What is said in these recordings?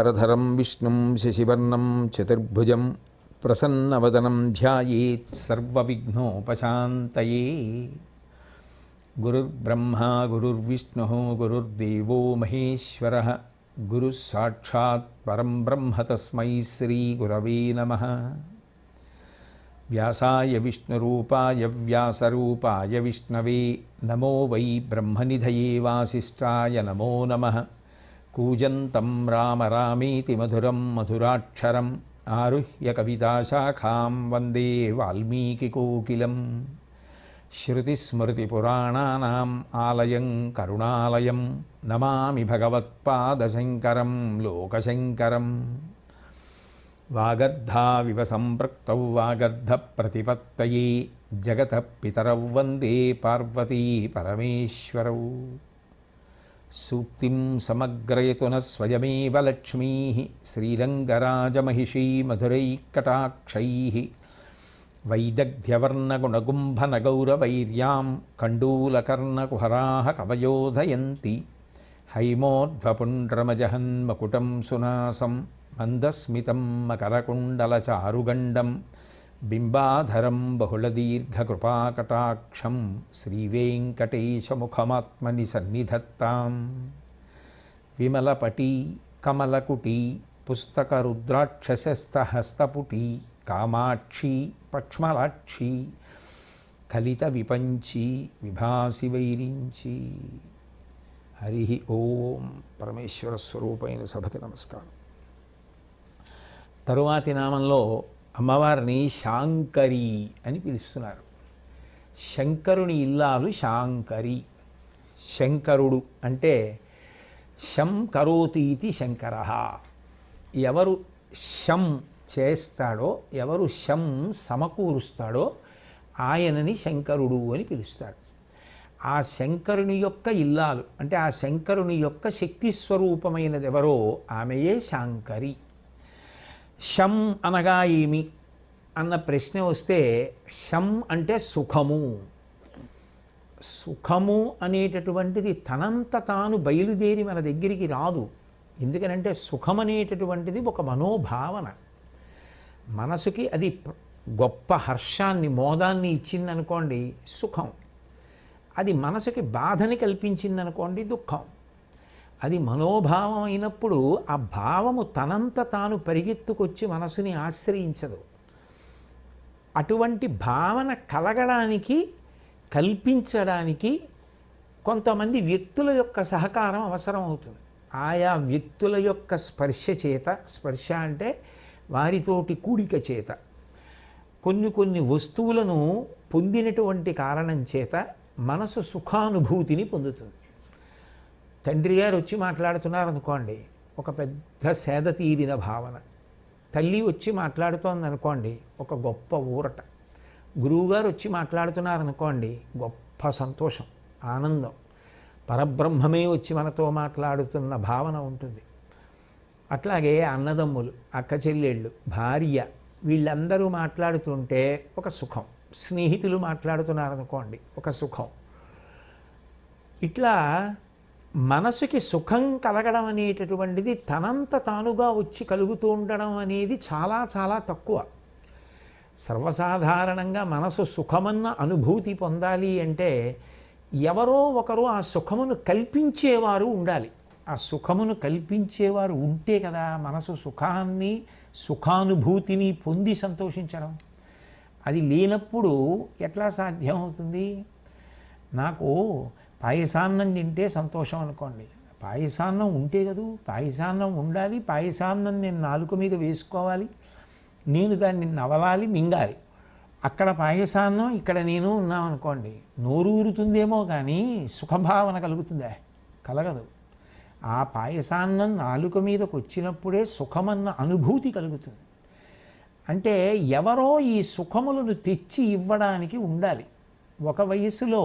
శుక్లాంబరధరం విష్ణుం శశివర్ణం చతుర్భుజం ప్రసన్నవదనం ధ్యాయేత్ సర్వవిఘ్నోపశాంతయే. గురుర్బ్రహ్మా గురుర్విష్ణుః గురుర్దేవో మహేశ్వరః గురుః సాక్షాత్ పరం బ్రహ్మ తస్మై శ్రీగురవే నమః. వ్యాసాయ విష్ణురూపాయ వ్యాసరూపాయ విష్ణవే నమో వై బ్రహ్మనిధయే వాసిష్ఠాయ నమో నమః. కూజంతం రామ రామేతి మధురం మధురాక్షరం ఆరుహ్య కవితాశాఖాం వందే వాల్మీకికోకిలం. శృతిస్మృతిపురాణానాం ఆలయం కరుణాలయం నమామి భగవత్పాదశంకరం లోకశంకరం. వాగర్ధావివ సంపృక్తౌ వాగర్ధప్రతిపత్తయే జగతః పితరౌ వందే పార్వతీ పరమేశ్వరౌ. సూక్తిం సమగ్రయతు న స్వయమేవ లక్ష్మీః శ్రీరంగరాజమహిషీ మధురైఃకటాక్షైః. వైదగ్ధ్యవర్ణగుణగుంభనగౌరవైర్యాం కండూలకర్ణకుహరాः కవయోధయంతి. హైమోర్ధ్వపుండ్రమజహన్మకుటం సునాసం మందస్మితం మకరకుండలచారుగండం బింబాధరం బహుళదీర్ఘకృపాకటాక్షం శ్రీవేంకటేశముఖమాత్మని సన్నిధత్తాం. విమలపటీ కమలకుటీ పుస్తకరుద్రాక్షసస్తహస్తపుటీ కామాక్షీ పక్ష్మలాక్షీ కలిత విపంచీ విభాసి వైరించి. హరి ఓం. పరమేశ్వర స్వరూపైన సభకి నమస్కారం. తరువాతి నామంలో అమ్మవారిని శాంకరి అని పిలుస్తున్నారు. శంకరుని ఇల్లాలు శాంకరి. శంకరుడు అంటే శం కరోతీతి శంకర. ఎవరు శం చేస్తాడో, ఎవరు శం సమకూరుస్తాడో ఆయనని శంకరుడు అని పిలుస్తాడు. ఆ శంకరుని యొక్క ఇల్లాలు అంటే ఆ శంకరుని యొక్క శక్తి స్వరూపమైనది ఎవరో ఆమెయే శాంకరి. శం అనగా ఏమి అన్న ప్రశ్న వస్తే శం అంటే సుఖము. సుఖము అనేటటువంటిది తనంత తాను బయలుదేరి మన దగ్గరికి రాదు. ఎందుకనంటే సుఖం అనేటటువంటిది ఒక మనోభావన. మనసుకి అది గొప్ప హర్షాన్ని మోదాన్ని ఇచ్చిందనుకోండి సుఖం. అది మనసుకి బాధని కల్పించిందనుకోండి దుఃఖం. అది మనోభావం అయినప్పుడు ఆ భావము తనంత తాను పరిగెత్తుకొచ్చి మనసుని ఆశ్రయించదు. అటువంటి భావన కలగడానికి కల్పించడానికి కొంతమంది వ్యక్తుల యొక్క సహకారం అవసరం అవుతుంది. ఆయా వ్యక్తుల యొక్క స్పర్శ చేత, స్పర్శ అంటే వారితోటి కూడిక చేత, కొన్ని వస్తువులను పొందినటువంటి కారణం చేత మనసు సుఖానుభూతిని పొందుతుంది. తండ్రి గారు వచ్చి మాట్లాడుతున్నారనుకోండి, ఒక పెద్ద సేద తీరిన భావన. తల్లి వచ్చి మాట్లాడుతోంది అనుకోండి, ఒక గొప్ప ఊరట. గురువుగారు వచ్చి మాట్లాడుతున్నారనుకోండి, గొప్ప సంతోషం, ఆనందం. పరబ్రహ్మమే వచ్చి మనతో మాట్లాడుతున్న భావన ఉంటుంది. అట్లాగే అన్నదమ్ములు, అక్క చెల్లెళ్ళు, భార్య, వీళ్ళందరూ మాట్లాడుతుంటే ఒక సుఖం. స్నేహితులు మాట్లాడుతున్నారనుకోండి, ఒక సుఖం. ఇట్లా మనసుకి సుఖం కలగడం అనేటటువంటిది తనంత తానుగా వచ్చి కలుగుతూ ఉండడం అనేది చాలా చాలా తక్కువ. సర్వసాధారణంగా మనసు సుఖమన్న అనుభూతి పొందాలి అంటే ఎవరో ఒకరు ఆ సుఖమును కల్పించేవారు ఉండాలి. ఆ సుఖమును కల్పించేవారు ఉంటే కదా మనసు సుఖాన్ని, సుఖానుభూతిని పొంది సంతోషించడం. అది లేనప్పుడు ఎట్లా సాధ్యం అవుతుంది? నాకు పాయసాన్నం తింటే సంతోషం అనుకోండి. పాయసాన్నం ఉంటే కదూ, పాయసాన్నం ఉండాలి. పాయసాన్నం నేను నాలుక మీద వేసుకోవాలి, నేను దాన్ని నవలాలి, మింగాలి. అక్కడ పాయసాన్నం, ఇక్కడ నేను ఉన్నామనుకోండి, నోరూరుతుందేమో కానీ సుఖభావన కలుగుతుందా? కలగదు. ఆ పాయసాన్నం నాలుక మీదకు వచ్చినప్పుడే సుఖమన్న అనుభూతి కలుగుతుంది. అంటే ఎవరో ఈ సుఖములను తెచ్చి ఇవ్వడానికి ఉండాలి. ఒక వయసులో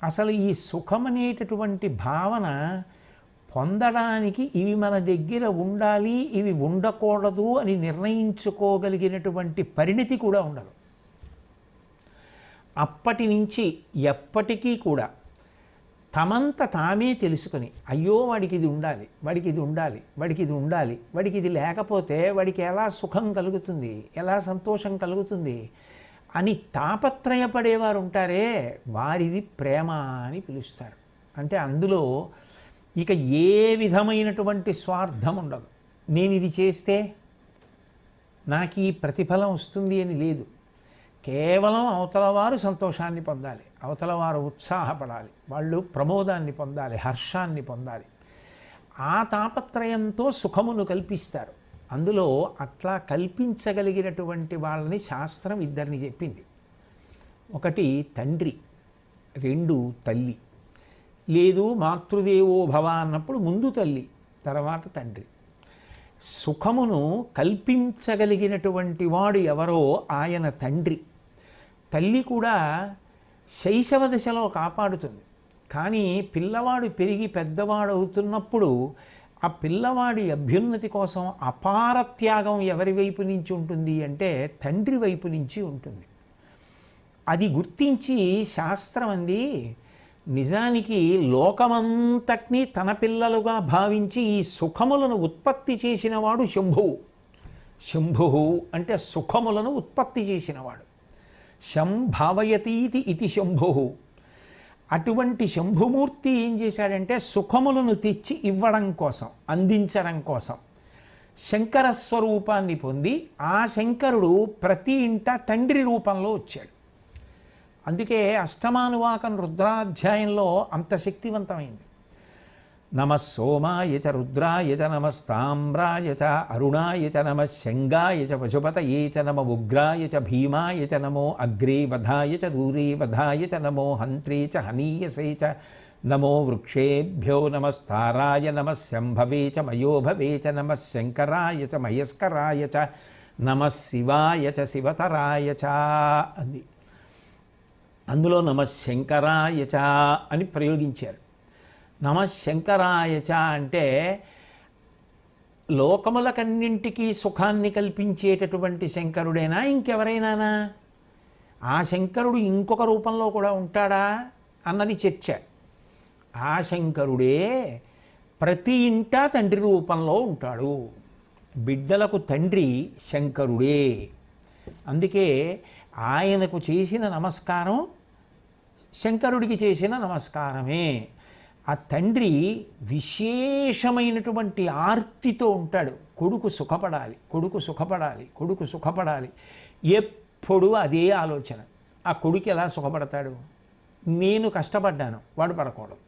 అసలు ఈ సుఖమనేటటువంటి భావన పొందడానికి ఇవి మన దగ్గర ఉండాలి, ఇవి ఉండకూడదు అని నిర్ణయించుకోగలిగినటువంటి పరిణితి కూడా ఉండదు. అప్పటి నుంచి ఎప్పటికీ కూడా తమంత తామే తెలుసుకొని అయ్యో వాడికి ఇది ఉండాలి, వాడికి ఇది ఉండాలి, వాడికి ఇది ఉండాలి, వాడికి ఇది లేకపోతే వాడికి ఎలా సుఖం కలుగుతుంది, ఎలా సంతోషం కలుగుతుంది అని తాపత్రయపడేవారు ఉంటారే, వారిది ప్రేమ అని పిలుస్తారు. అంటే అందులో ఇక ఏ విధమైనటువంటి స్వార్థం ఉండదు. నేను ఇది చేస్తే నాకు ఈ ప్రతిఫలం వస్తుంది అని లేదు. కేవలం అవతలవారు సంతోషాన్ని పొందాలి, అవతలవారు ఉత్సాహపడాలి, వాళ్ళు ప్రమోదాన్ని పొందాలి, హర్షాన్ని పొందాలి. ఆ తాపత్రయంతో సుఖమును కల్పిస్తారు. అందులో అట్లా కల్పించగలిగినటువంటి వాళ్ళని శాస్త్రం ఇద్దరిని చెప్పింది. ఒకటి తండ్రి, రెండు తల్లి. లేదు మాతృదేవో భవ అన్నప్పుడు ముందు తల్లి తర్వాత తండ్రి. సుఖమును కల్పించగలిగినటువంటి వాడు ఎవరో ఆయన తండ్రి. తల్లి కూడా శైశవ దశలో కాపాడుతుంది. కానీ పిల్లవాడు పెరిగి పెద్దవాడు అవుతున్నప్పుడు ఆ పిల్లవాడి అభ్యున్నతి కోసం అపార త్యాగం ఎవరి వైపు నుంచి ఉంటుంది అంటే తండ్రి వైపు నుంచి ఉంటుంది. అది గుర్తించి శాస్త్రం అంది, నిజానికి లోకమంతటినీ తన పిల్లలుగా భావించి ఈ సుఖములను ఉత్పత్తి చేసినవాడు శంభువు. శంభువు అంటే సుఖములను ఉత్పత్తి చేసినవాడు. శంభావయతీతి ఇది శంభువు. అటువంటి శంభుమూర్తి ఏం చేశాడంటే సుఖములను తెచ్చి ఇవ్వడం కోసం, అందించడం కోసం శంకర స్వరూపాన్ని పొంది ఆ శంకరుడు ప్రతి ఇంట తండ్రి రూపంలో వచ్చాడు. అందుకే అష్టమానువాకం రుద్రాధ్యాయంలో అంత శక్తివంతమైంది. నమ సోమాయ చ రుద్రాయ చ నమస్తామ్రాయ చ అరుణాయ చ నమ శంగాయ చ పశుపతయే చ నమ ఉగ్రాయ చ భీమాయ చ నమో అగ్రే వధాయ చ దూరే వధాయ చ నమో హంత్రే చ హనీయసే చ నమో వృక్షేభ్యో నమస్తారాయ నమ శంభవే చ మయోభవే చ నమ శంకరాయ చ మయస్కరాయ చ నమ శివాయ చ శివతరాయ చ అంది. అందులో నమ శంకరాయ చ అని ప్రయోగించారు. నమ శంకరాయ చ అంటే లోకములకన్నింటికీ సుఖాన్ని కల్పించేటటువంటి శంకరుడేనా ఇంకెవరైనానా? ఆ శంకరుడు ఇంకొక రూపంలో కూడా ఉంటాడా అన్నది చర్చ. ఆ శంకరుడే ప్రతి ఇంటా తండ్రి రూపంలో ఉంటాడు. బిడ్డలకు తండ్రి శంకరుడే. అందుకే ఆయనకు చేసిన నమస్కారం శంకరుడికి చేసిన నమస్కారమే. ఆ తండ్రి విశేషమైనటువంటి ఆర్తితో ఉంటాడు. కొడుకు సుఖపడాలి, కొడుకు సుఖపడాలి, కొడుకు సుఖపడాలి. ఎప్పుడు అదే ఆలోచన. ఆ కొడుకు ఎలా సుఖపడతాడు? నేను కష్టపడ్డాను, వాడు పడకూడదు.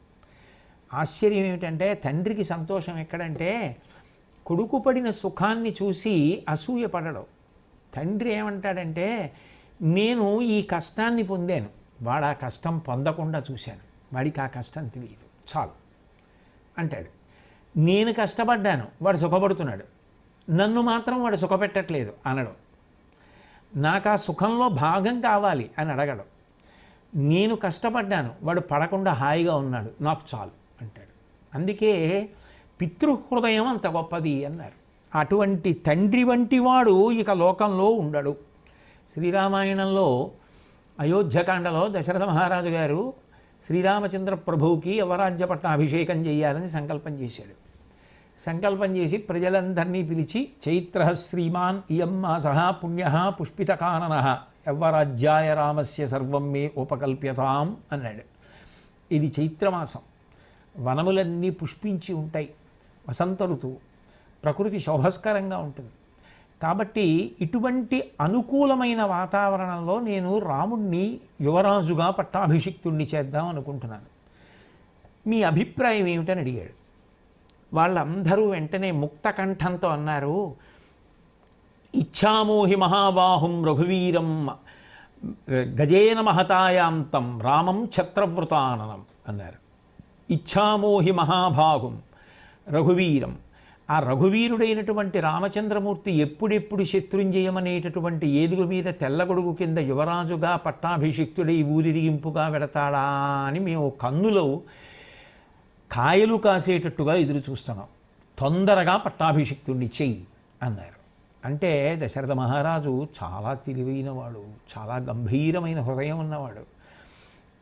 ఆశ్చర్యం ఏమిటంటే తండ్రికి సంతోషం ఎక్కడంటే కొడుకు పడిన సుఖాన్ని చూసి అసూయ పడడం. తండ్రి ఏమంటాడంటే నేను ఈ కష్టాన్ని పొందాను, వాడు ఆ కష్టం పొందకుండా చూశాను, వాడికి ఆ కష్టం తెలియదు, చాలు అంటాడు. నేను కష్టపడ్డాను, వాడు సుఖపడుతున్నాడు, నన్ను మాత్రం వాడు సుఖపెట్టట్లేదు అనడం. నాకు ఆ సుఖంలో భాగం కావాలి అని అడగడం. నేను కష్టపడ్డాను, వాడు పడకుండా హాయిగా ఉన్నాడు, నాకు చాలు అంటాడు. అందుకే పితృహృదయం అంత గొప్పది అన్నారు. అటువంటి తండ్రి వంటి వాడు ఇక లోకంలో ఉండడు. శ్రీరామాయణంలో అయోధ్యకాండలో దశరథ మహారాజు గారు శ్రీరామచంద్ర ప్రభువుకి యువరాజ్య పట్టాభిషేకం చేయాలని సంకల్పం చేశాడు. సంకల్పం చేసి ప్రజలందరినీ పిలిచి చైత్ర శ్రీమాన్ ఇయం మాసః పుణ్యః పుష్పితకాననః యవ్వరాజ్యాయ రామస్య సర్వం మే ఉపకల్ప్యతాం అన్నాడు. ఇది చైత్రమాసం, వనములన్నీ పుష్పించి ఉంటాయి, వసంత ఋతువు, ప్రకృతి శోభస్కరంగా ఉంటుంది. కాబట్టి ఇటువంటి అనుకూలమైన వాతావరణంలో నేను రాముణ్ణి యువరాజుగా పట్టాభిషిక్తుణ్ణి చేద్దాం అనుకుంటున్నాను, మీ అభిప్రాయం ఏమిటని అడిగాడు. వాళ్ళందరూ వెంటనే ముక్త కంఠంతో అన్నారు, ఇచ్ఛామోహి మహాబాహుం రఘువీరం గజేన మహతాయాంతం రామం ఛత్రవ్రతాననం అన్నారు. ఇచ్ఛామోహి మహాబాహుం రఘువీరం, ఆ రఘువీరుడైనటువంటి రామచంద్రమూర్తి ఎప్పుడెప్పుడు శత్రుంజయమనేటటువంటి ఏనుగు మీద తెల్లగొడుగు కింద యువరాజుగా పట్టాభిషిక్తుడై ఊరిరిగింపుగా వెడతాడా అని మేము కన్నులో కాయలు కాసేటట్టుగా ఎదురు చూస్తున్నాం, తొందరగా పట్టాభిషిక్తుడిని చెయ్యి అన్నారు. అంటే దశరథ మహారాజు చాలా తెలివైనవాడు, చాలా గంభీరమైన హృదయం ఉన్నవాడు.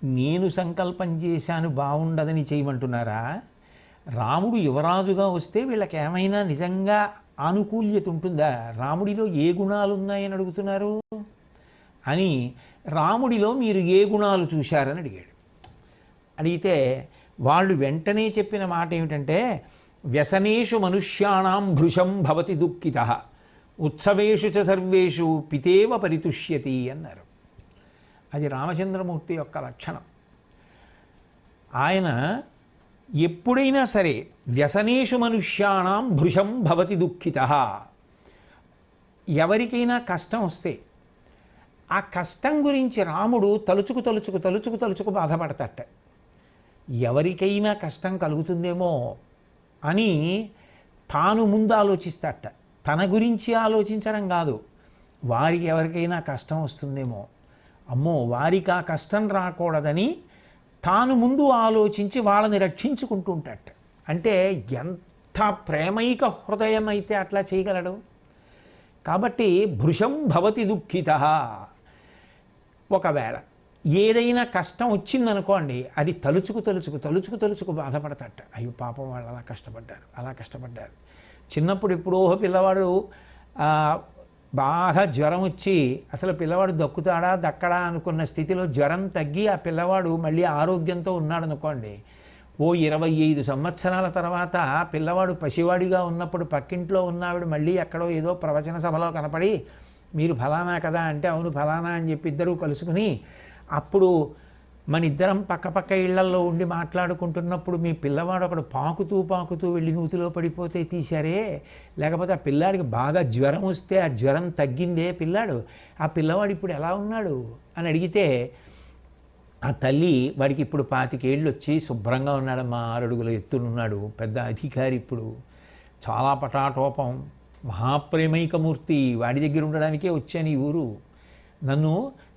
నేను సంకల్పం చేశాను బాగుండదని చేయమంటున్నారా? రాముడు యువరాజుగా వస్తే వీళ్ళకి ఏమైనా నిజంగా ఆనుకూల్యత ఉంటుందా? రాముడిలో ఏ గుణాలు ఉన్నాయని అడుగుతున్నారు అని. రాముడిలో మీరు ఏ గుణాలు చూశారని అడిగాడు. అడిగితే వాళ్ళు వెంటనే చెప్పిన మాట ఏమిటంటే, వ్యసనేషు మనుష్యాణం భృశం భవతి దుఃఖిత, ఉత్సవేషు చ సర్వేషు పితేవ పరితుష్యతి అన్నారు. అది రామచంద్రమూర్తి యొక్క లక్షణం. ఆయన ఎప్పుడైనా సరే వ్యసనేషు మనుష్యాణం భృశం భవతి దుఃఖిత, ఎవరికైనా కష్టం వస్తే ఆ కష్టం గురించి రాముడు తలుచుకు బాధపడతట. ఎవరికైనా కష్టం కలుగుతుందేమో అని తాను ముందు ఆలోచిస్తాట. తన గురించి ఆలోచించడం కాదు, వారికి ఎవరికైనా కష్టం వస్తుందేమో, అమ్మో వారికి ఆ కష్టం రాకూడదని తాను ముందు ఆలోచించి వాళ్ళని రక్షించుకుంటూ ఉంటాట. అంటే ఎంత ప్రేమైక హృదయం అయితే అట్లా చేయగలడు. కాబట్టి భృశం భవతి దుఃఖిత. ఒకవేళ ఏదైనా కష్టం వచ్చిందనుకోండి, అది తలుచుకు బాధపడతాట. అయ్యో పాపం వాళ్ళు అలా కష్టపడ్డారు. చిన్నప్పుడు ఎప్పుడో పిల్లవాడు బాగా జ్వరం వచ్చి అసలు పిల్లవాడు దక్కడా అనుకున్న స్థితిలో జ్వరం తగ్గి ఆ పిల్లవాడు మళ్ళీ ఆరోగ్యంతో ఉన్నాడు అనుకోండి, ఓ 25 సంవత్సరాల తర్వాత పిల్లవాడు పసివాడిగా ఉన్నప్పుడు పక్కింట్లో ఉన్నావిడ మళ్ళీ ఎక్కడో ఏదో ప్రవచన సభలో కనపడి మీరు ఫలానా కదా అంటే అవును ఫలానా అని చెప్పి ఇద్దరూ కలుసుకుని, అప్పుడు మన ఇద్దరం పక్క ఇళ్లల్లో ఉండి మాట్లాడుకుంటున్నప్పుడు మీ పిల్లవాడు ఒకడు పాకుతూ వెళ్ళి నూతిలో పడిపోతే తీశారే, లేకపోతే ఆ పిల్లాడికి బాగా జ్వరం వస్తే ఆ జ్వరం తగ్గిందే పిల్లాడు, ఆ పిల్లవాడు ఇప్పుడు ఎలా ఉన్నాడు అని అడిగితే, ఆ తల్లి వాడికి ఇప్పుడు 25 ఏళ్ళు వచ్చి శుభ్రంగా ఉన్నాడమ్మా, 6 అడుగుల ఎత్తునున్నాడు, పెద్ద అధికారి, ఇప్పుడు చాలా పటాటోపం, మహాప్రేమైకమూర్తి, వాడి దగ్గర ఉండడానికే వచ్చాను ఈ ఊరు, నన్ను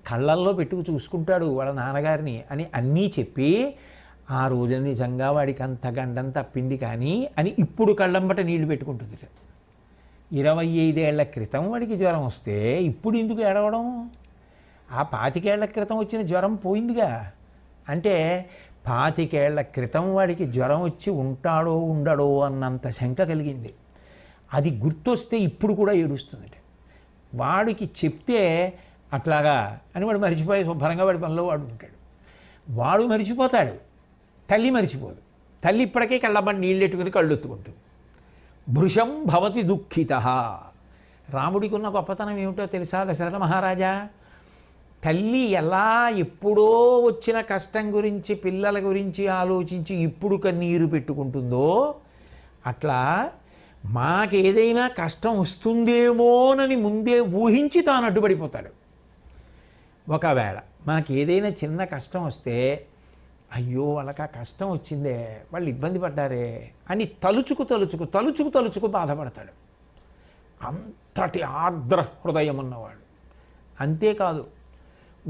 కళ్ళల్లో పెట్టుకు చూసుకుంటాడు వాళ్ళ నాన్నగారిని అని అన్నీ చెప్పి, ఆ రోజు నిజంగా వాడికి అంత గండం తప్పింది కానీ అని ఇప్పుడు కళ్ళంబట నీళ్లు పెట్టుకుంటుంది. 25 ఏళ్ల క్రితం వాడికి జ్వరం వస్తే ఇప్పుడు ఎందుకు ఏడవడం? ఆ 25 ఏళ్ల క్రితం వచ్చిన జ్వరం పోయిందిగా. అంటే 25 ఏళ్ల క్రితం వాడికి జ్వరం వచ్చి ఉంటాడో ఉండడో అన్నంత శంక కలిగింది. అది గుర్తొస్తే ఇప్పుడు కూడా ఏడుస్తుంది. వాడికి చెప్తే అట్లాగా అని వాడు మరిచిపోయి శుభ్రంగా వాడి పనిలో వాడు ఉంటాడు. వాడు మరిచిపోతాడు, తల్లి మరిచిపోదు. తల్లి ఇప్పటికే కళ్ళబడి నీళ్ళెట్టుకుని కళ్ళొత్తుకుంటుంది. భృశం భవతి దుఃఖిత. రాముడికి ఉన్న గొప్పతనం ఏమిటో తెలుసా దశరథ మహారాజా? తల్లి ఎలా ఎప్పుడో వచ్చిన కష్టం గురించి పిల్లల గురించి ఆలోచించి ఇప్పుడు కన్నీరు పెట్టుకుంటుందో, అట్లా మాకేదైనా కష్టం వస్తుందేమోనని ముందే ఊహించి తాను అడ్డుపడిపోతాడు. ఒకవేళ మాకేదైనా చిన్న కష్టం వస్తే అయ్యో వాళ్ళకి ఆ కష్టం వచ్చిందే, వాళ్ళు ఇబ్బంది పడ్డారే అని తలుచుకు బాధపడతాడు. అంతటి ఆర్ద్ర హృదయం ఉన్నవాడు. అంతేకాదు,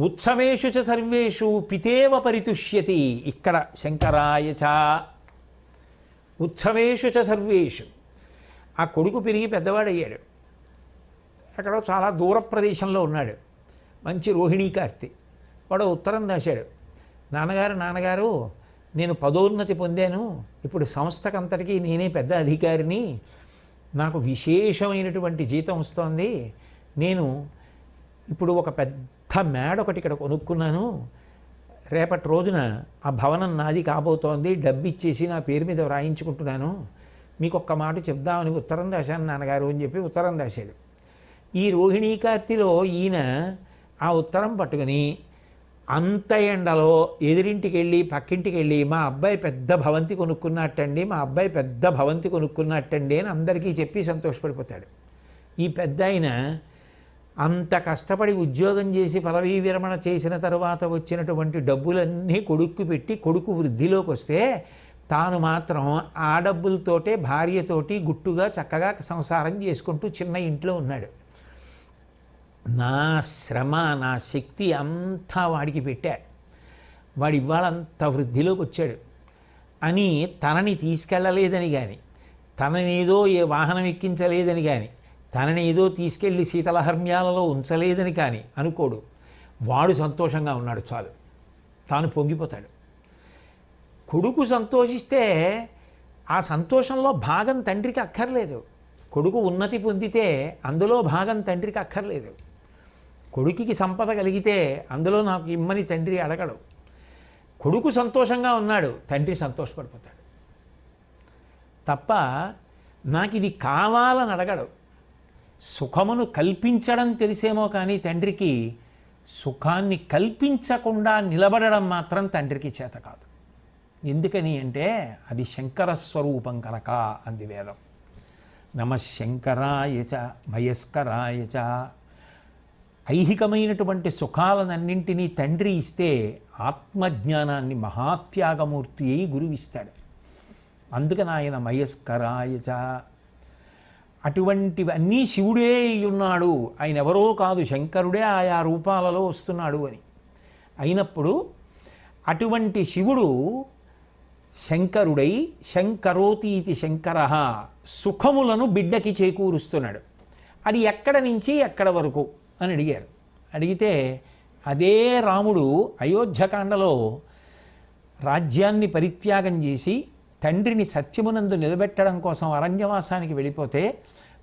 ఉత్సవేషు చ సర్వేషు పితేవ పరితుష్యతి. ఇక్కడ శంకరాయ చ ఉత్సవేషు చ సర్వేషు. ఆ కొడుకు పెరిగి పెద్దవాడయ్యాడు, అక్కడ చాలా దూర ప్రదేశంలో ఉన్నాడు, మంచి రోహిణీ కార్తె. వాడు ఉత్తరం రాశాడు, నాన్నగారు నేను పదోన్నతి పొందాను, ఇప్పుడు సంస్థకంతటికీ నేనే పెద్ద అధికారిని, నాకు విశేషమైనటువంటి జీతం వస్తోంది, నేను ఇప్పుడు ఒక పెద్ద మేడ ఒకటి ఇక్కడ కొనుక్కున్నాను, రేపటి రోజున ఆ భవనం నాది కాబోతోంది, డబ్బు ఇచ్చేసి నా పేరు మీద వ్రాయించుకుంటున్నాను, మీకు ఒక్క మాట చెప్దామని ఉత్తరం రాశాను నాన్నగారు అని చెప్పి ఉత్తరం రాశాడు. ఈ రోహిణీ కార్తెలో ఈయన ఆ ఉత్తరం పట్టుకుని అంత ఎండలో ఎదురింటికి వెళ్ళి పక్కింటికి వెళ్ళి మా అబ్బాయి పెద్ద భవంతి కొనుక్కున్నట్టండి అని అందరికీ చెప్పి సంతోషపడిపోతాడు. ఈ పెద్ద ఆయన అంత కష్టపడి ఉద్యోగం చేసి పదవీ విరమణ చేసిన తర్వాత వచ్చినటువంటి డబ్బులన్నీ కొడుక్కు పెట్టి కొడుకు వృద్ధిలోకి వస్తే తాను మాత్రం ఆ డబ్బులతోటే భార్యతోటి గుట్టుగా చక్కగా సంసారం చేసుకుంటూ చిన్న ఇంట్లో ఉన్నాడు. నా శ్రమ నా శక్తి అంతా వాడికి పెట్టా, వాడు ఇవాళంత వృద్ధిలోకి వచ్చాడు అని తనని తీసుకెళ్ళలేదని కానీ, తననేదో ఏ వాహనం ఎక్కించలేదని కానీ, తనని ఏదో తీసుకెళ్ళి శీతలహర్మ్యాలలో ఉంచలేదని కానీ అనుకోడు. వాడు సంతోషంగా ఉన్నాడు చాలు. తాను పొంగిపోతాడు. కొడుకు సంతోషిస్తే ఆ సంతోషంలో భాగం తండ్రికి అక్కర్లేదు. కొడుకు ఉన్నతి పొందితే అందులో భాగం తండ్రికి అక్కర్లేదు. కొడుకుకి సంపద కలిగితే అందులో నాకు ఇమ్మని తండ్రి అడగడు. కొడుకు సంతోషంగా ఉన్నాడు, తండ్రి సంతోషపడిపోతాడు తప్ప నాకు ఇది కావాలని అడగడు. సుఖమును కల్పించడం తెలిసేమో కానీ తండ్రికి సుఖాన్ని కల్పించకుండా నిలబడడం మాత్రం తండ్రికి చేత కాదు. ఎందుకని అంటే అది శంకర స్వరూపం కనుక అంది వేదం. నమఃశంకరాయ చ మయస్కరాయ చ. ఐహికమైనటువంటి సుఖాలనన్నింటినీ తండ్రి ఇస్తే ఆత్మజ్ఞానాన్ని మహాత్యాగమూర్తి అయి గురువిస్తాడు. అందుకని ఆయన మయస్కరాయ చ. అటువంటివన్నీ శివుడే ఉన్నాడు, ఆయన ఎవరో కాదు, శంకరుడే ఆయా రూపాలలో వస్తున్నాడు అని అయినప్పుడు అటువంటి శివుడు శంకరుడై శంకరోతీతి శంకర సుఖములను బిడ్డకి చేకూరుస్తున్నాడు. అది ఎక్కడ నుంచి ఎక్కడ వరకు అని అడిగారు. అడిగితే అదే రాముడు అయోధ్యకాండలో రాజ్యాన్ని పరిత్యాగం చేసి తండ్రిని సత్యమునందు నిలబెట్టడం కోసం అరణ్యవాసానికి వెళ్ళిపోతే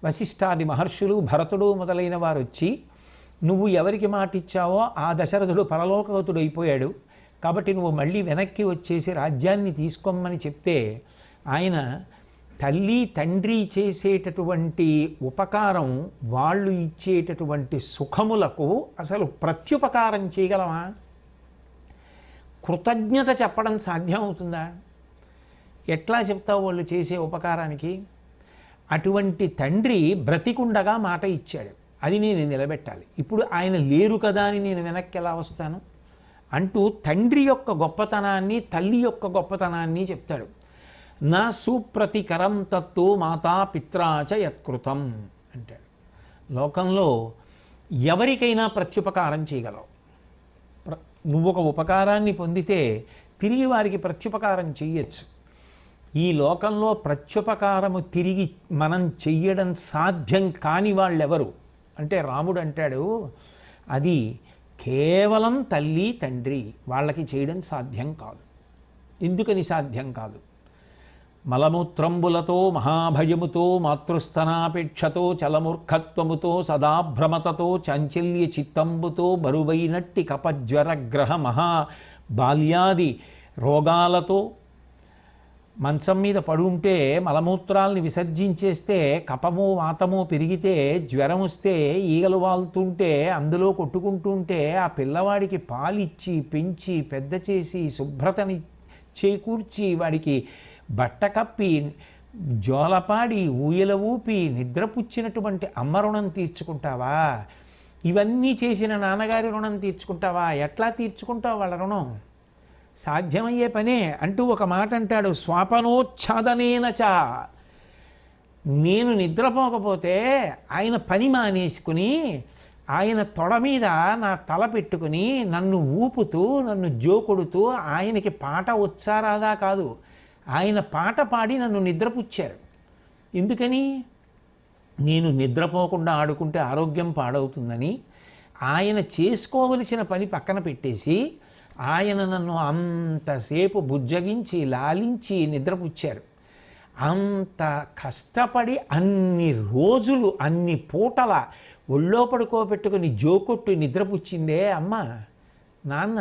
వశిష్ఠాది మహర్షులు భరతుడు మొదలైన వారు వచ్చి నువ్వు ఎవరికి మాట ఇచ్చావో ఆ దశరథుడు పరలోకగతుడు అయిపోయాడు, కాబట్టి నువ్వు మళ్ళీ వెనక్కి వచ్చేసి రాజ్యాన్ని తీసుకోమని చెప్తే ఆయన తల్లి తండ్రి చేసేటటువంటి ఉపకారం, వాళ్ళు ఇచ్చేటటువంటి సుఖములకు అసలు ప్రత్యుపకారం చేయగలమా? కృతజ్ఞత చెప్పడం సాధ్యం అవుతుందా? ఎట్లా చెప్తావు వాళ్ళు చేసే ఉపకారానికి? అటువంటి తండ్రి బ్రతికుండగా మాట ఇచ్చాడు, అది నేను నిలబెట్టాలి. ఇప్పుడు ఆయన లేరు కదా అని నేను వెనక్కి ఎలా వస్తాను అంటూ తండ్రి యొక్క గొప్పతనాన్ని తల్లి యొక్క గొప్పతనాన్ని చెప్తాడు. నా సుప్రతికరం తత్తు మాతా పిత్రాచ యత్కృతం అంటాడు. లోకంలో ఎవరికైనా ప్రత్యుపకారం చేయగలవు. నువ్వు ఒక ఉపకారాన్ని పొందితే తిరిగి వారికి ప్రత్యుపకారం చెయ్యొచ్చు. ఈ లోకంలో ప్రత్యుపకారము తిరిగి మనం చెయ్యడం సాధ్యం కాని వాళ్ళెవరు అంటే రాముడు అంటాడు, అది కేవలం తల్లి తండ్రి వాళ్ళకి చేయడం సాధ్యం కాదు. ఎందుకని సాధ్యం కాదు? మలమూత్రంబులతో మహాభయముతో మాతృస్తనాపేక్షతో చలమూర్ఖత్వముతో సదాభ్రమతతో చాంచల్య చిత్తంబుతో బరువైనట్టి కపజ్వరగ్రహ మహా బాల్యాది రోగాలతో మంచం మీద పడుంటే మలమూత్రాల్ని విసర్జించేస్తే కపము వాతము పెరిగితే జ్వరం వస్తే ఈగలు వాలుతుంటే అందులో కొట్టుకుంటుంటే ఆ పిల్లవాడికి పాలిచ్చి పెంచి పెద్ద చేసి శుభ్రతని చేకూర్చి వాడికి బట్ట కప్పి జోలపాడి ఊయల ఊపి నిద్రపుచ్చినటువంటి అమ్మ రుణం తీర్చుకుంటావా? ఇవన్నీ చేసిన నాన్నగారి రుణం తీర్చుకుంటావా? ఎట్లా తీర్చుకుంటావు వాళ్ళ రుణం? సాధ్యమయ్యే పనే అంటూ ఒక మాట అంటాడు, స్వాపనోచ్ఛాదనేనచ. నేను నిద్రపోకపోతే ఆయన పని మానేసుకుని ఆయన తొడ మీద నా తల పెట్టుకుని నన్ను ఊపుతూ నన్ను జోకొడుతూ ఆయనకి పాట వచ్చారాదా కాదు, ఆయన పాట పాడి నన్ను నిద్రపుచ్చారు. ఎందుకని? నేను నిద్రపోకుండా ఆడుకుంటే ఆరోగ్యం పాడవుతుందని ఆయన చేసుకోవలసిన పని పక్కన పెట్టేసి ఆయన నన్ను అంతసేపు బుజ్జగించి లాలించి నిద్రపుచ్చారు. అంత కష్టపడి అన్ని రోజులు అన్ని పూటల ఒళ్ళో పడుకోబెట్టుకుని జోకొట్టు నిద్రపుచ్చిందే అమ్మ నాన్న,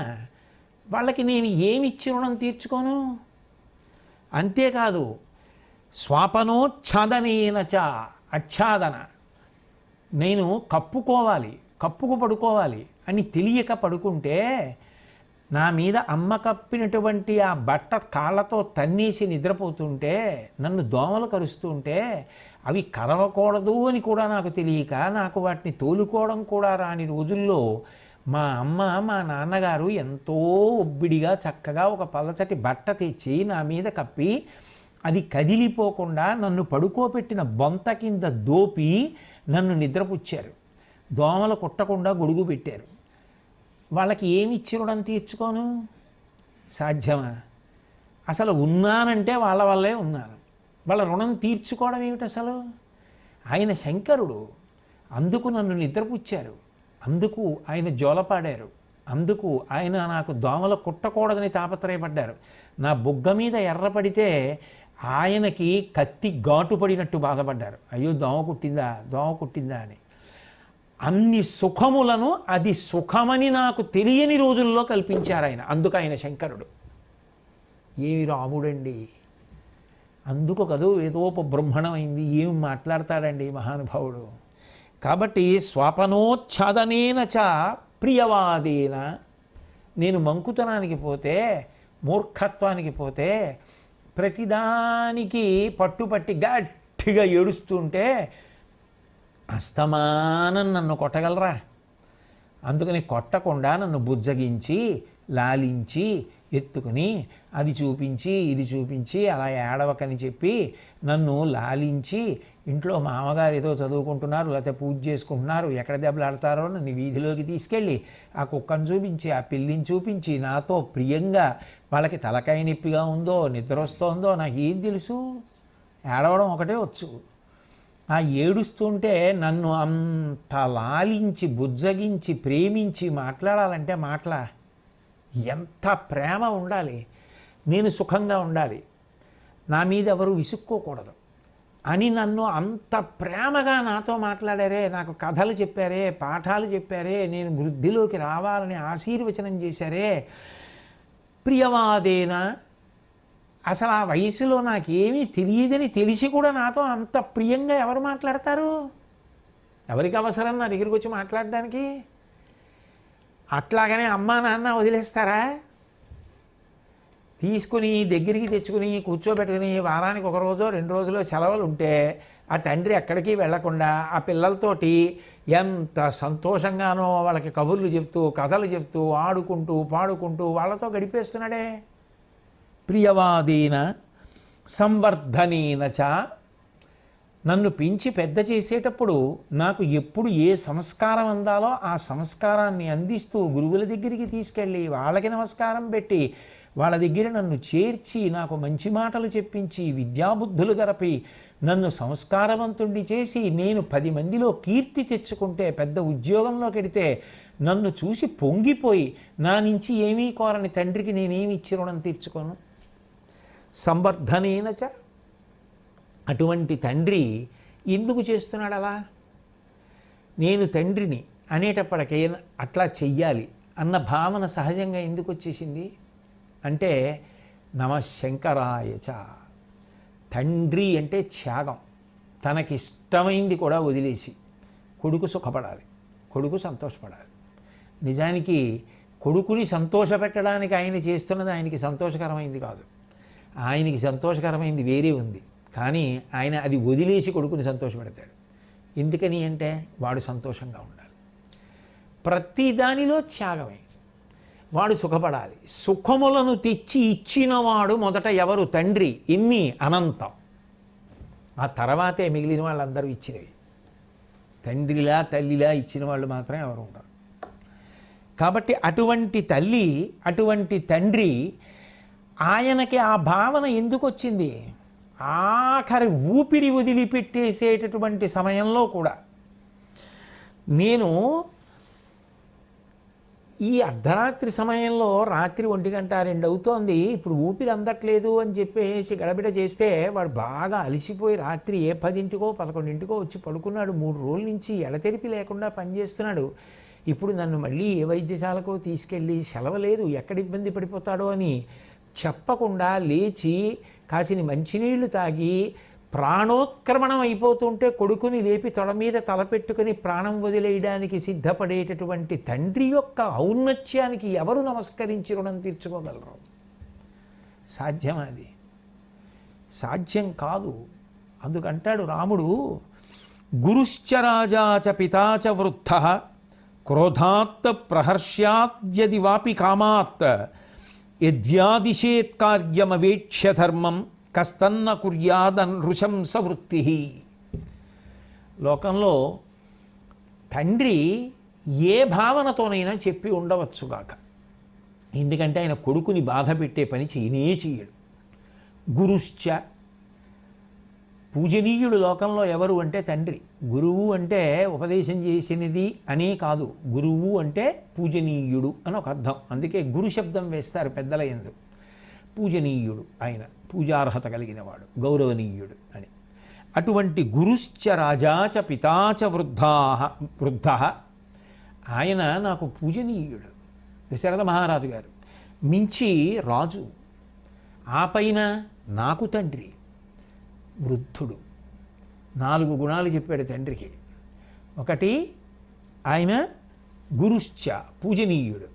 వాళ్ళకి నేను ఏమిచ్చి రుణం తీర్చుకోను? అంతేకాదు స్వాపనోచ్ఛాదనేనచ, ఆచ్ఛాదన, నేను కప్పుకోవాలి కప్పుకు పడుకోవాలి అని తెలియక పడుకుంటే నా మీద అమ్మ కప్పినటువంటి ఆ బట్ట కాళ్ళతో తన్నేసి నిద్రపోతుంటే నన్ను దోమలు కరుస్తుంటే అవి కరవకూడదు అని కూడా నాకు తెలియక నాకు వాటిని తోలుకోవడం కూడా రాని రోజుల్లో మా అమ్మ మా నాన్నగారు ఎంతో ఒబ్బిడిగా చక్కగా ఒక పలచటి బట్ట తెచ్చి నా మీద కప్పి అది కదిలిపోకుండా నన్ను పడుకోబెట్టిన బొంత కింద దోపి నన్ను నిద్రపుచ్చారు. దోమలు కుట్టకుండా గొడుగు పెట్టారు. వాళ్ళకి ఏమి ఇచ్చి రుణం తీర్చుకోను? సాధ్యమా? అసలు ఉన్నానంటే వాళ్ళ వల్లే ఉన్నాను. వాళ్ళ రుణం తీర్చుకోవడం ఏమిటి అసలు? ఆయన శంకరుడు, అందుకు నన్ను నిద్రపుచ్చారు, అందుకు ఆయన జోలపాడారు, అందుకు ఆయన నాకు దోమలు కుట్టకూడదని తాపత్రయపడ్డారు. నా బుగ్గ మీద ఎర్రపడితే ఆయనకి కత్తి ఘాటు పడినట్టు బాధపడ్డారు. అయ్యో దోమ కుట్టిందా, దోమ కుట్టిందా అని. అన్ని సుఖములను అది సుఖమని నాకు తెలియని రోజుల్లో కల్పించారు ఆయన. అందుకు ఆయన శంకరుడు. ఏమి రాముడండి, అందుకు కదూ వేదోపబ్రహ్మణమైంది. ఏం మాట్లాడతాడండి మహానుభావుడు. కాబట్టి స్వాపనోచ్ఛాదనేన చ ప్రియవాదేన, నేను మంకుతనానికి పోతే, మూర్ఖత్వానికి పోతే, ప్రతిదానికి పట్టుపట్టి గట్టిగా ఏడుస్తుంటే అస్తమానం నన్ను కొట్టగలరా? అందుకని కొట్టకుండా నన్ను బుజ్జగించి లాలించి ఎత్తుకుని అది చూపించి ఇది చూపించి అలా ఏడవకని చెప్పి నన్ను లాలించి, ఇంట్లో మామగారు ఏదో చదువుకుంటున్నారు లేకపోతే పూజ చేసుకుంటున్నారు, ఎక్కడ దెబ్బలాడతారో నన్ను వీధిలోకి తీసుకెళ్ళి ఆ కుక్కను చూపించి ఆ పిల్లిని చూపించి నాతో ప్రియంగా, వాళ్ళకి తలకాయ నొప్పిగా ఉందో నిద్ర వస్తుందో నాకు ఏం తెలుసు, ఏడవడం ఒకటే వచ్చు. ఆ ఏడుస్తుంటే నన్ను అంత లాలించి బుజ్జగించి ప్రేమించి మాట్లాడాలంటే ఎంత ప్రేమ ఉండాలి, నేను సుఖంగా ఉండాలి, నా మీద ఎవరు విసుక్కోకూడదు అని నన్ను అంత ప్రేమగా నాతో మాట్లాడారే, నాకు కథలు చెప్పారే, పాఠాలు చెప్పారే, నేను వృద్ధిలోకి రావాలని ఆశీర్వచనం చేశారే. ప్రియవాదేన, అసలు ఆ వయసులో నాకేమీ తెలియదని తెలిసి కూడా నాతో అంత ప్రియంగా ఎవరు మాట్లాడతారు? ఎవరికి అవసరం నా దగ్గరికి వచ్చి మాట్లాడడానికి? అట్లాగనే అమ్మా నాన్న వదిలేస్తారా? తీసుకుని దగ్గరికి తెచ్చుకుని కూర్చోబెట్టుకుని వారానికి ఒక రోజో 2 రోజులో సెలవులు ఉంటే ఆ తండ్రి ఎక్కడికి వెళ్లకుండా ఆ పిల్లలతోటి ఎంత సంతోషంగానో వాళ్ళకి కబుర్లు చెప్తూ కథలు చెప్తూ ఆడుకుంటూ పాడుకుంటూ వాళ్ళతో గడిపేస్తున్నాడే. ప్రియవాదేన సంవర్ధనేన చ, నన్ను పెంచి పెద్ద చేసేటప్పుడు నాకు ఎప్పుడు ఏ సంస్కారం అందాలో ఆ సంస్కారాన్ని అందిస్తూ గురువుల దగ్గరికి తీసుకెళ్ళి వాళ్ళకి నమస్కారం పెట్టి వాళ్ళ దగ్గర నన్ను చేర్చి నాకు మంచి మాటలు చెప్పించి విద్యాబుద్ధులు గరపి నన్ను సంస్కారవంతుణ్ణి చేసి నేను 10 మందిలో కీర్తి తెచ్చుకుంటే, పెద్ద ఉద్యోగంలోకి వెడితే నన్ను చూసి పొంగిపోయి నా నుంచి ఏమీ కోరని తండ్రికి నేనేమి ఇచ్చి రుణం తీర్చుకోను? సంవర్ధనేన చ, అటువంటి తండ్రి ఎందుకు చేస్తున్నాడు అలా? నేను తండ్రిని అనేటప్పటికే అట్లా చెయ్యాలి అన్న భావన సహజంగా ఎందుకు వచ్చేసింది అంటే, నమశంకరాయ చ, తండ్రి అంటే త్యాగం. తనకిష్టమైంది కూడా వదిలేసి కొడుకు సుఖపడాలి, కొడుకు సంతోషపడాలి. నిజానికి కొడుకుని సంతోషపెట్టడానికి ఆయన చేస్తున్నది ఆయనకి సంతోషకరమైంది కాదు, ఆయనకి సంతోషకరమైంది వేరే ఉంది. కానీ ఆయన అది వదిలేసి కొడుకుని సంతోషపెడతాడు. ఎందుకని అంటే వాడు సంతోషంగా ఉండాలి. ప్రతి దానిలో త్యాగమే. వాడు సుఖపడాలి. సుఖములను తెచ్చి ఇచ్చినవాడు మొదట ఎవరు? తండ్రి. ఇన్ని అనంతం. ఆ తర్వాతే మిగిలిన వాళ్ళందరూ ఇచ్చినవి. తండ్రిలా తల్లిలా ఇచ్చిన వాళ్ళు మాత్రమే ఎవరు ఉంటారు. కాబట్టి అటువంటి తల్లి, అటువంటి తండ్రి, ఆయనకి ఆ భావన ఎందుకు వచ్చింది? ఆఖరి ఊపిరి వదిలిపెట్టేసేటటువంటి సమయంలో కూడా నేను ఈ అర్ధరాత్రి సమయంలో రాత్రి 1 గంట 2 అవుతోంది, ఇప్పుడు ఊపిరి అందట్లేదు అని చెప్పేసి గడబిడ చేస్తే వాడు బాగా అలసిపోయి రాత్రి 10కో 11కో వచ్చి పడుకున్నాడు. 3 రోజుల నుంచి ఎడతెరిపి లేకుండా పనిచేస్తున్నాడు. ఇప్పుడు నన్ను మళ్ళీ ఏ వైద్యశాలకో తీసుకెళ్ళి సెలవు లేదు, ఎక్కడ ఇబ్బంది పడిపోతాడో అని చెప్పకుండా లేచి కాసిని మంచినీళ్లు తాగి ప్రాణోత్క్రమణం అయిపోతుంటే కొడుకుని లేపి తొడ మీద తలపెట్టుకుని ప్రాణం వదిలేయడానికి సిద్ధపడేటటువంటి తండ్రి యొక్క ఔన్నత్యానికి ఎవరు నమస్కరించి రుణం తీర్చుకోగలరు? సాధ్యమా? అది సాధ్యం కాదు. అందుకంటాడు రాముడు, గురుశ్చ రాజాచ పితాచ వృద్ధః క్రోధాత్ ప్రహర్ష్యాద్యది వాపి కామాత్ యద్యాదిశేత్ కార్యమవేక్ష్య ధర్మం కస్తన్న కుర్యాదనృశంస వృత్తి. లోకంలో తండ్రి ఏ భావనతోనైనా చెప్పి ఉండవచ్చుగాక, ఎందుకంటే ఆయన కొడుకుని బాధ పెట్టే పని చేయనే చేయడు. గురుశ్చ, పూజనీయుడు లోకంలో ఎవరు అంటే తండ్రి. గురువు అంటే ఉపదేశం చేసినది అనే కాదు, గురువు అంటే పూజనీయుడు అని ఒక అర్థం. అందుకే గురు శబ్దం వేస్తారు పెద్దల యందు. పూజనీయుడు ఆయన, పూజార్హత కలిగినవాడు, గౌరవనీయుడు అని. అటువంటి గురుశ్చ రాజాచ పితాచ వృద్ధ ఆయన నాకు పూజనీయుడు, దశరథ మహారాజు గారు. మించి రాజు, ఆ పైన నాకు తండ్రి, వృద్ధుడు. 4 గుణాలు చెప్పాడు తండ్రికి. ఒకటి ఆయన గురుశ్చ పూజనీయుడు,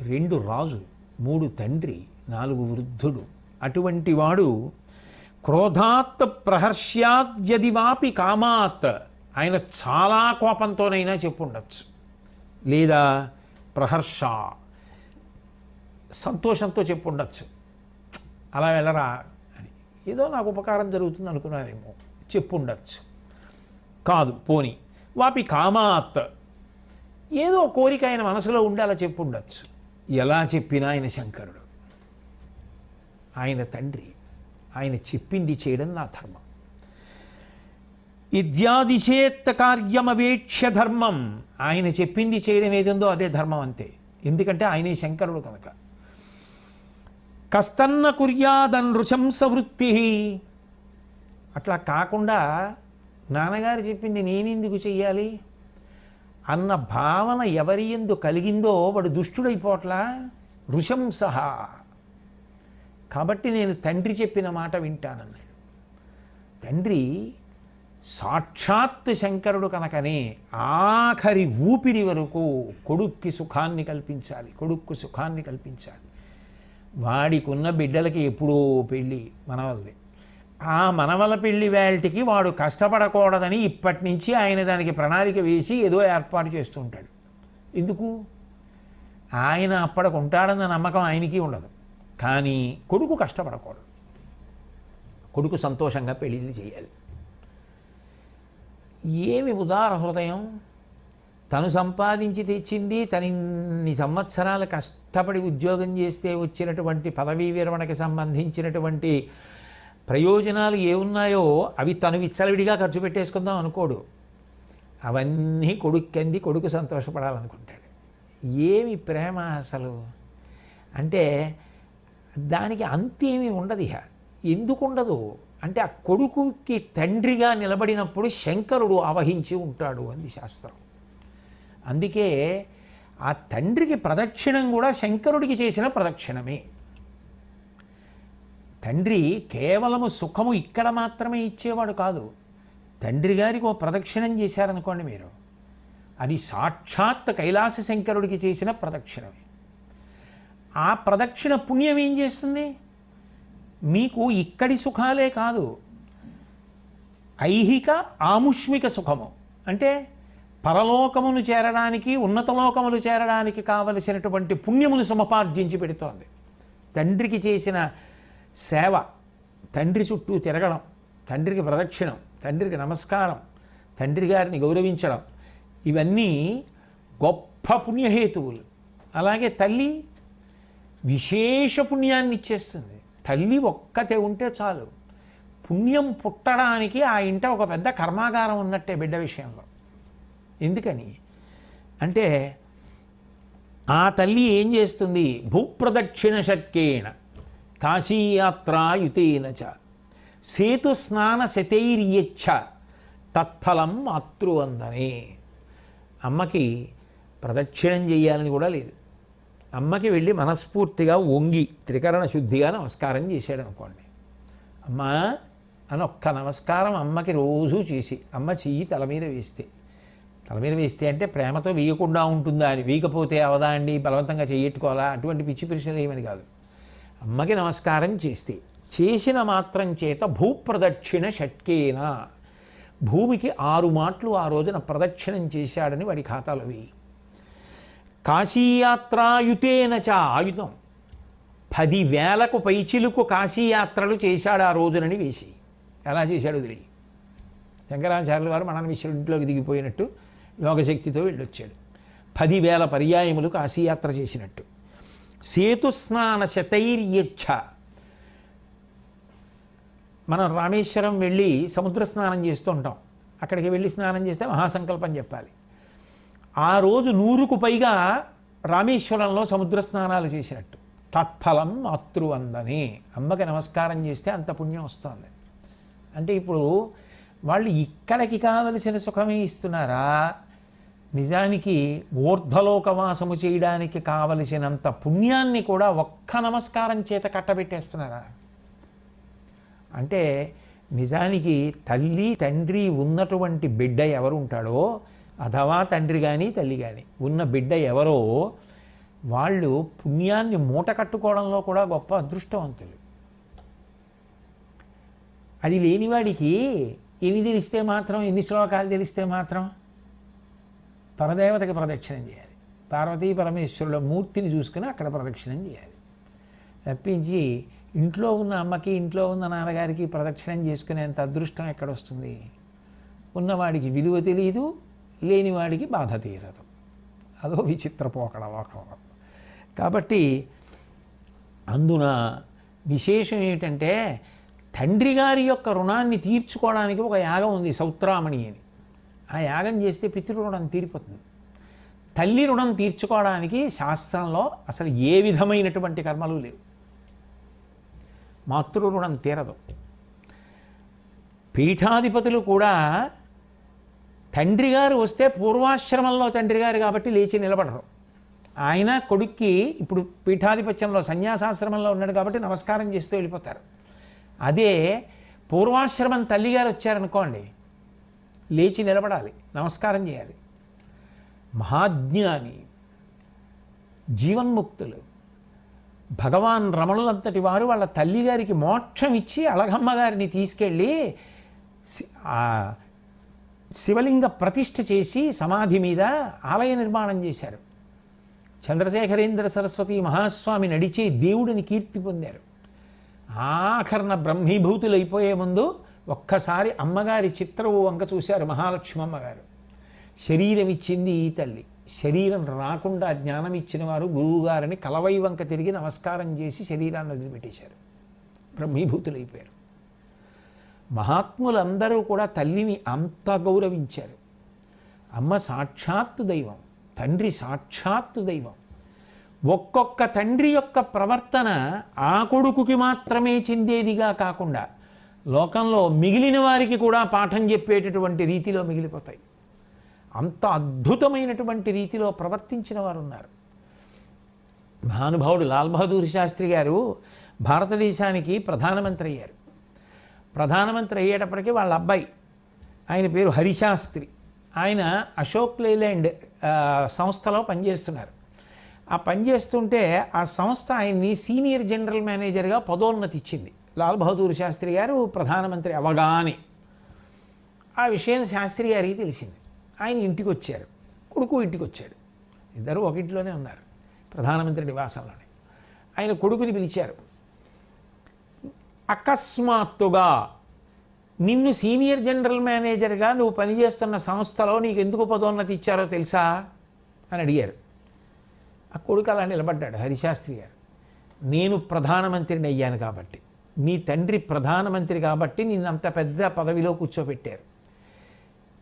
2 రాజు, 3 తండ్రి, 4 వృద్ధుడు. అటువంటి వాడు క్రోధాత్ ప్రహర్ష్యాద్యదివాపి కామాత్, ఆయన చాలా కోపంతోనైనా చెప్పుండొచ్చు, లేదా ప్రహర్ష సంతోషంతో చెప్పుండొచ్చు, అలా వెళ్ళరా అని, ఏదో నాకు ఉపకారం జరుగుతుంది అనుకున్నారేమో చెప్పుండొచ్చు. కాదు, పోని వాపి కామాత్, ఏదో కోరిక ఆయన మనసులో ఉండి అలా చెప్పుండొచ్చు. ఎలా చెప్పినా ఆయన శంకరుడు, ఆయన తండ్రి, ఆయన చెప్పింది చేయడం నా ధర్మం. ఇద్యాదిశేత్త కార్యమవేక్ష్య ధర్మం, ఆయన చెప్పింది చేయడం ఏదందో అదే ధర్మం అంతే, ఎందుకంటే ఆయనే శంకరుడు కనుక. కస్తన్న కుర్యాదనృశంస వృత్తి, అట్లా కాకుండా నాన్నగారు చెప్పింది నేనెందుకు చెయ్యాలి అన్న భావన ఎవరి యందు కలిగిందో వాడు దుష్టుడైపోట్లా, ఋషంస. కాబట్టి నేను తండ్రి చెప్పిన మాట వింటానన్నాడు. తండ్రి సాక్షాత్ శంకరుడు కనుకనే ఆఖరి ఊపిరి వరకు కొడుక్కి సుఖాన్ని కల్పించాలి, కొడుక్కు సుఖాన్ని కల్పించాలి. వాడికున్న బిడ్డలకి ఎప్పుడో పెళ్ళి మనవలది, ఆ మనవల పెళ్లి వేళటికి వాడు కష్టపడకూడదని ఇప్పటి నుంచి ఆయన దానికి ప్రణాళిక వేసి ఏదో ఏర్పాటు చేస్తూ ఉంటాడు. ఎందుకు? ఆయన అప్పటికి ఉంటాడన్న నమ్మకం ఆయనకి ఉండదు, కానీ కొడుకు కష్టపడకూడదు, కొడుకు సంతోషంగా పెళ్ళిళ్ళు చేయాలి. ఏమి ఉదార హృదయం! తను సంపాదించి తెచ్చింది, తనిన్ని సంవత్సరాలు కష్టపడి ఉద్యోగం చేస్తే వచ్చినటువంటి పదవీ విరమణకి సంబంధించినటువంటి ప్రయోజనాలు ఏమున్నాయో అవి తను విచ్చలవిడిగా ఖర్చు పెట్టేసుకుందాం అనుకోడు, అవన్నీ కొడుక్కంది, కొడుకు సంతోషపడాలనుకుంటాడు. ఏమి ప్రేమ అసలు! అంటే దానికి అంతేమీ ఉండదు. ఇక ఎందుకు ఉండదు అంటే ఆ కొడుకుకి తండ్రిగా నిలబడినప్పుడు శంకరుడు ఆవహించి ఉంటాడు అంది శాస్త్రం. అందుకే ఆ తండ్రికి ప్రదక్షిణం కూడా శంకరుడికి చేసిన ప్రదక్షిణమే. తండ్రి కేవలము సుఖము ఇక్కడ మాత్రమే ఇచ్చేవాడు కాదు. తండ్రి గారికి ఓ ప్రదక్షిణం చేశారనుకోండి మీరు, అది సాక్షాత్ కైలాస శంకరుడికి చేసిన ప్రదక్షిణమే. ఆ ప్రదక్షిణ పుణ్యం ఏం చేస్తుంది? మీకు ఇక్కడి సుఖాలే కాదు, ఐహిక ఆముష్మిక సుఖము అంటే పరలోకమును చేరడానికి, ఉన్నతలోకములు చేరడానికి కావలసినటువంటి పుణ్యమును సముపార్జించి పెడుతోంది. తండ్రికి చేసిన సేవ, తండ్రి చుట్టూ తిరగడం, తండ్రికి ప్రదక్షిణం, తండ్రికి నమస్కారం, తండ్రి గారిని గౌరవించడం, ఇవన్నీ గొప్ప పుణ్యహేతువులు. అలాగే తల్లి విశేష పుణ్యాన్ని ఇచ్చేస్తుంది. తల్లి ఒక్కతే ఉంటే చాలు, పుణ్యం పుట్టడానికి ఆ ఇంట ఒక పెద్ద కర్మాగారం ఉన్నట్టే బిడ్డ విషయంలో. ఎందుకని అంటే ఆ తల్లి ఏం చేస్తుంది? భూప్రదక్షిణ శక్యేణ కాశీయాత్రాయుతేన చ సేతుస్నాన శతైర్యచ్చ తత్ఫలం మాతృవందనే. అమ్మకి ప్రదక్షిణం చేయాలని కూడా లేదు. అమ్మకి వెళ్ళి మనస్ఫూర్తిగా వంగి త్రికరణ శుద్ధిగా నమస్కారం చేశాడు అనుకోండి, అమ్మా అని ఒక్క నమస్కారం అమ్మకి రోజూ చేసి, అమ్మ చెయ్యి తల మీద వేస్తే అంటే ప్రేమతో వేయకుండా ఉంటుందా అని, వేయకపోతే అవదా అండి బలవంతంగా చెయ్యట్టుకోవాలా, అటువంటి పిచ్చి పిరిశలు ఏమని కాదు. అమ్మకి నమస్కారం చేస్తే చేసిన మాత్రం చేత భూప్రదక్షిణ షట్కేన, భూమికి 6 మాటలు ఆ రోజున ప్రదక్షిణం చేశాడని వాడి ఖాతాలో వేయి. కాశీయాత్రాయుతేన చ, ఆయుధం 10,000కు పైచిలుకు కాశీయాత్రలు చేశాడు ఆ రోజునని వేసి. ఎలా చేశాడు తెలియ. శంకరాచార్యుల వారు మనన విశ్వ ఇంట్లోకి దిగిపోయినట్టు యోగశక్తితో వెళ్ళొచ్చాడు. 10,000 పర్యాయములు కాశీయాత్ర చేసినట్టు. సేతుస్నాన శతైర్యచ్చ, మనం రామేశ్వరం వెళ్ళి సముద్ర స్నానం చేస్తూ ఉంటాం. అక్కడికి వెళ్ళి స్నానం చేస్తే మహాసంకల్పం చెప్పాలి. ఆ రోజు 100కు పైగా రామేశ్వరంలో సముద్ర స్నానాలు చేసినట్టు. తత్ఫలం మాతృవందనే, అమ్మకి నమస్కారం చేస్తే అంత పుణ్యం వస్తుంది. అంటే ఇప్పుడు వాళ్ళు ఇక్కడికి కావలసిన సుఖమే ఇస్తున్నారా, నిజానికి ఊర్ధ్వలోకవాసము చేయడానికి కావలసినంత పుణ్యాన్ని కూడా ఒక్క నమస్కారం చేత కట్టబెట్టేస్తున్నారా? అంటే నిజానికి తల్లి తండ్రి ఉన్నటువంటి బిడ్డ ఎవరు ఉంటాడో, అథవా తండ్రి కానీ తల్లి కానీ ఉన్న బిడ్డ ఎవరో, వాళ్ళు పుణ్యాన్ని మూట కట్టుకోవడంలో కూడా గొప్ప అదృష్టవంతులు. అది లేనివాడికి ఎన్ని తెలిస్తే మాత్రం, ఎన్ని శ్లోకాలు తెలిస్తే మాత్రం పరదేవతకి ప్రదక్షిణం చేయాలి. పార్వతీ పరమేశ్వరుల మూర్తిని చూసుకుని అక్కడ ప్రదక్షిణం చేయాలి తప్పించి ఇంట్లో ఉన్న అమ్మకి ఇంట్లో ఉన్న నాన్నగారికి ప్రదక్షిణం చేసుకునేంత అదృష్టం ఎక్కడొస్తుంది? ఉన్నవాడికి విలువ తెలియదు, లేనివాడికి బాధ తీరదు. అదో విచిత్ర పోకడ లోకంలో. కాబట్టి అందున విశేషం ఏమిటంటే, తండ్రి గారి యొక్క రుణాన్ని తీర్చుకోవడానికి ఒక యాగం ఉంది, సౌత్రామణి అని. ఆ యాగం చేస్తే పితృరుణం తీరిపోతుంది. తల్లి రుణం తీర్చుకోవడానికి శాస్త్రంలో అసలు ఏ విధమైనటువంటి కర్మలు లేవు. మాతృరుణం తీరదు. పీఠాధిపతులు కూడా తండ్రి గారు వస్తే పూర్వాశ్రమంలో తండ్రి గారు కాబట్టి లేచి నిలబడరు. ఆయన కొడుక్కి ఇప్పుడు పీఠాధిపత్యంలో సన్యాసాశ్రమంలో ఉన్నాడు కాబట్టి నమస్కారం చేస్తూ వెళ్ళిపోతారు. అదే పూర్వాశ్రమం తల్లిగారు వచ్చారనుకోండి, లేచి నిలబడాలి, నమస్కారం చేయాలి. మహాజ్ఞాని, జీవన్ముక్తులు, భగవాన్ రమణులంతటి వారు వాళ్ళ తల్లిగారికి మోక్షం ఇచ్చి అళగమ్మ గారిని తీసుకెళ్ళి శివలింగ ప్రతిష్ఠ చేసి సమాధి మీద ఆలయ నిర్మాణం చేశారు. చంద్రశేఖరేంద్ర సరస్వతి మహాస్వామి నడిచే దేవుడిని కీర్తి పొందారు. ఆఖరణ బ్రహ్మీభూతులు అయిపోయే ముందు ఒక్కసారి అమ్మగారి చిత్రవు వంక చూశారు మహాలక్ష్మి అమ్మగారు. శరీరం ఇచ్చింది ఈ తల్లి, శరీరం రాకుండా జ్ఞానం ఇచ్చిన వారు గురువుగారిని కలవై వంక తిరిగి నమస్కారం చేసి శరీరాన్ని వదిలిపెట్టేశారు, బ్రహ్మీభూతులైపోయారు. మహాత్ములందరూ కూడా తల్లిని అంత గౌరవించారు. అమ్మ సాక్షాత్తు దైవం, తండ్రి సాక్షాత్తు దైవం. ఒక్కొక్క తండ్రి యొక్క ప్రవర్తన ఆ కొడుకుకి మాత్రమే చెందేదిగా కాకుండా లోకంలో మిగిలిన వారికి కూడా పాఠం చెప్పేటటువంటి రీతిలో మిగిలిపోతాయి. అంత అద్భుతమైనటువంటి రీతిలో ప్రవర్తించిన వారు ఉన్నారు. మహానుభావుడు లాల్ బహదూర్ శాస్త్రి గారు భారతదేశానికి ప్రధానమంత్రి అయ్యారు. ప్రధానమంత్రి అయ్యేటప్పటికీ వాళ్ళ అబ్బాయి, ఆయన పేరు హరిశాస్త్రి, ఆయన అశోక్ లేలాండ్ సంస్థలో పనిచేస్తున్నారు. ఆ పనిచేస్తుంటే ఆ సంస్థ ఆయన్ని సీనియర్ జనరల్ మేనేజర్గా పదోన్నతి ఇచ్చింది. లాల్ బహదూర్ శాస్త్రి గారు ప్రధానమంత్రి అవగానే ఆ విషయం శాస్త్రి గారికి తెలిసింది. ఆయన ఇంటికి వచ్చారు, కొడుకు ఇంటికి వచ్చాడు. ఇద్దరు ఒక ఇంట్లోనే ఉన్నారు, ప్రధానమంత్రి నివాసంలోనే. ఆయన కొడుకుని పిలిచారు. అకస్మాత్తుగా నిన్ను సీనియర్ జనరల్ మేనేజర్గా నువ్వు పనిచేస్తున్న సంస్థలో నీకు ఎందుకు పదోన్నతి ఇచ్చారో తెలుసా అని అడిగారు. ఆ కొడుకు అలా నిలబడ్డాడు. హరిశాస్త్రి గారు, నేను ప్రధానమంత్రిని అయ్యాను కాబట్టి, నీ తండ్రి ప్రధానమంత్రి కాబట్టి నిన్ను అంత పెద్ద పదవిలో కూర్చోబెట్టారు.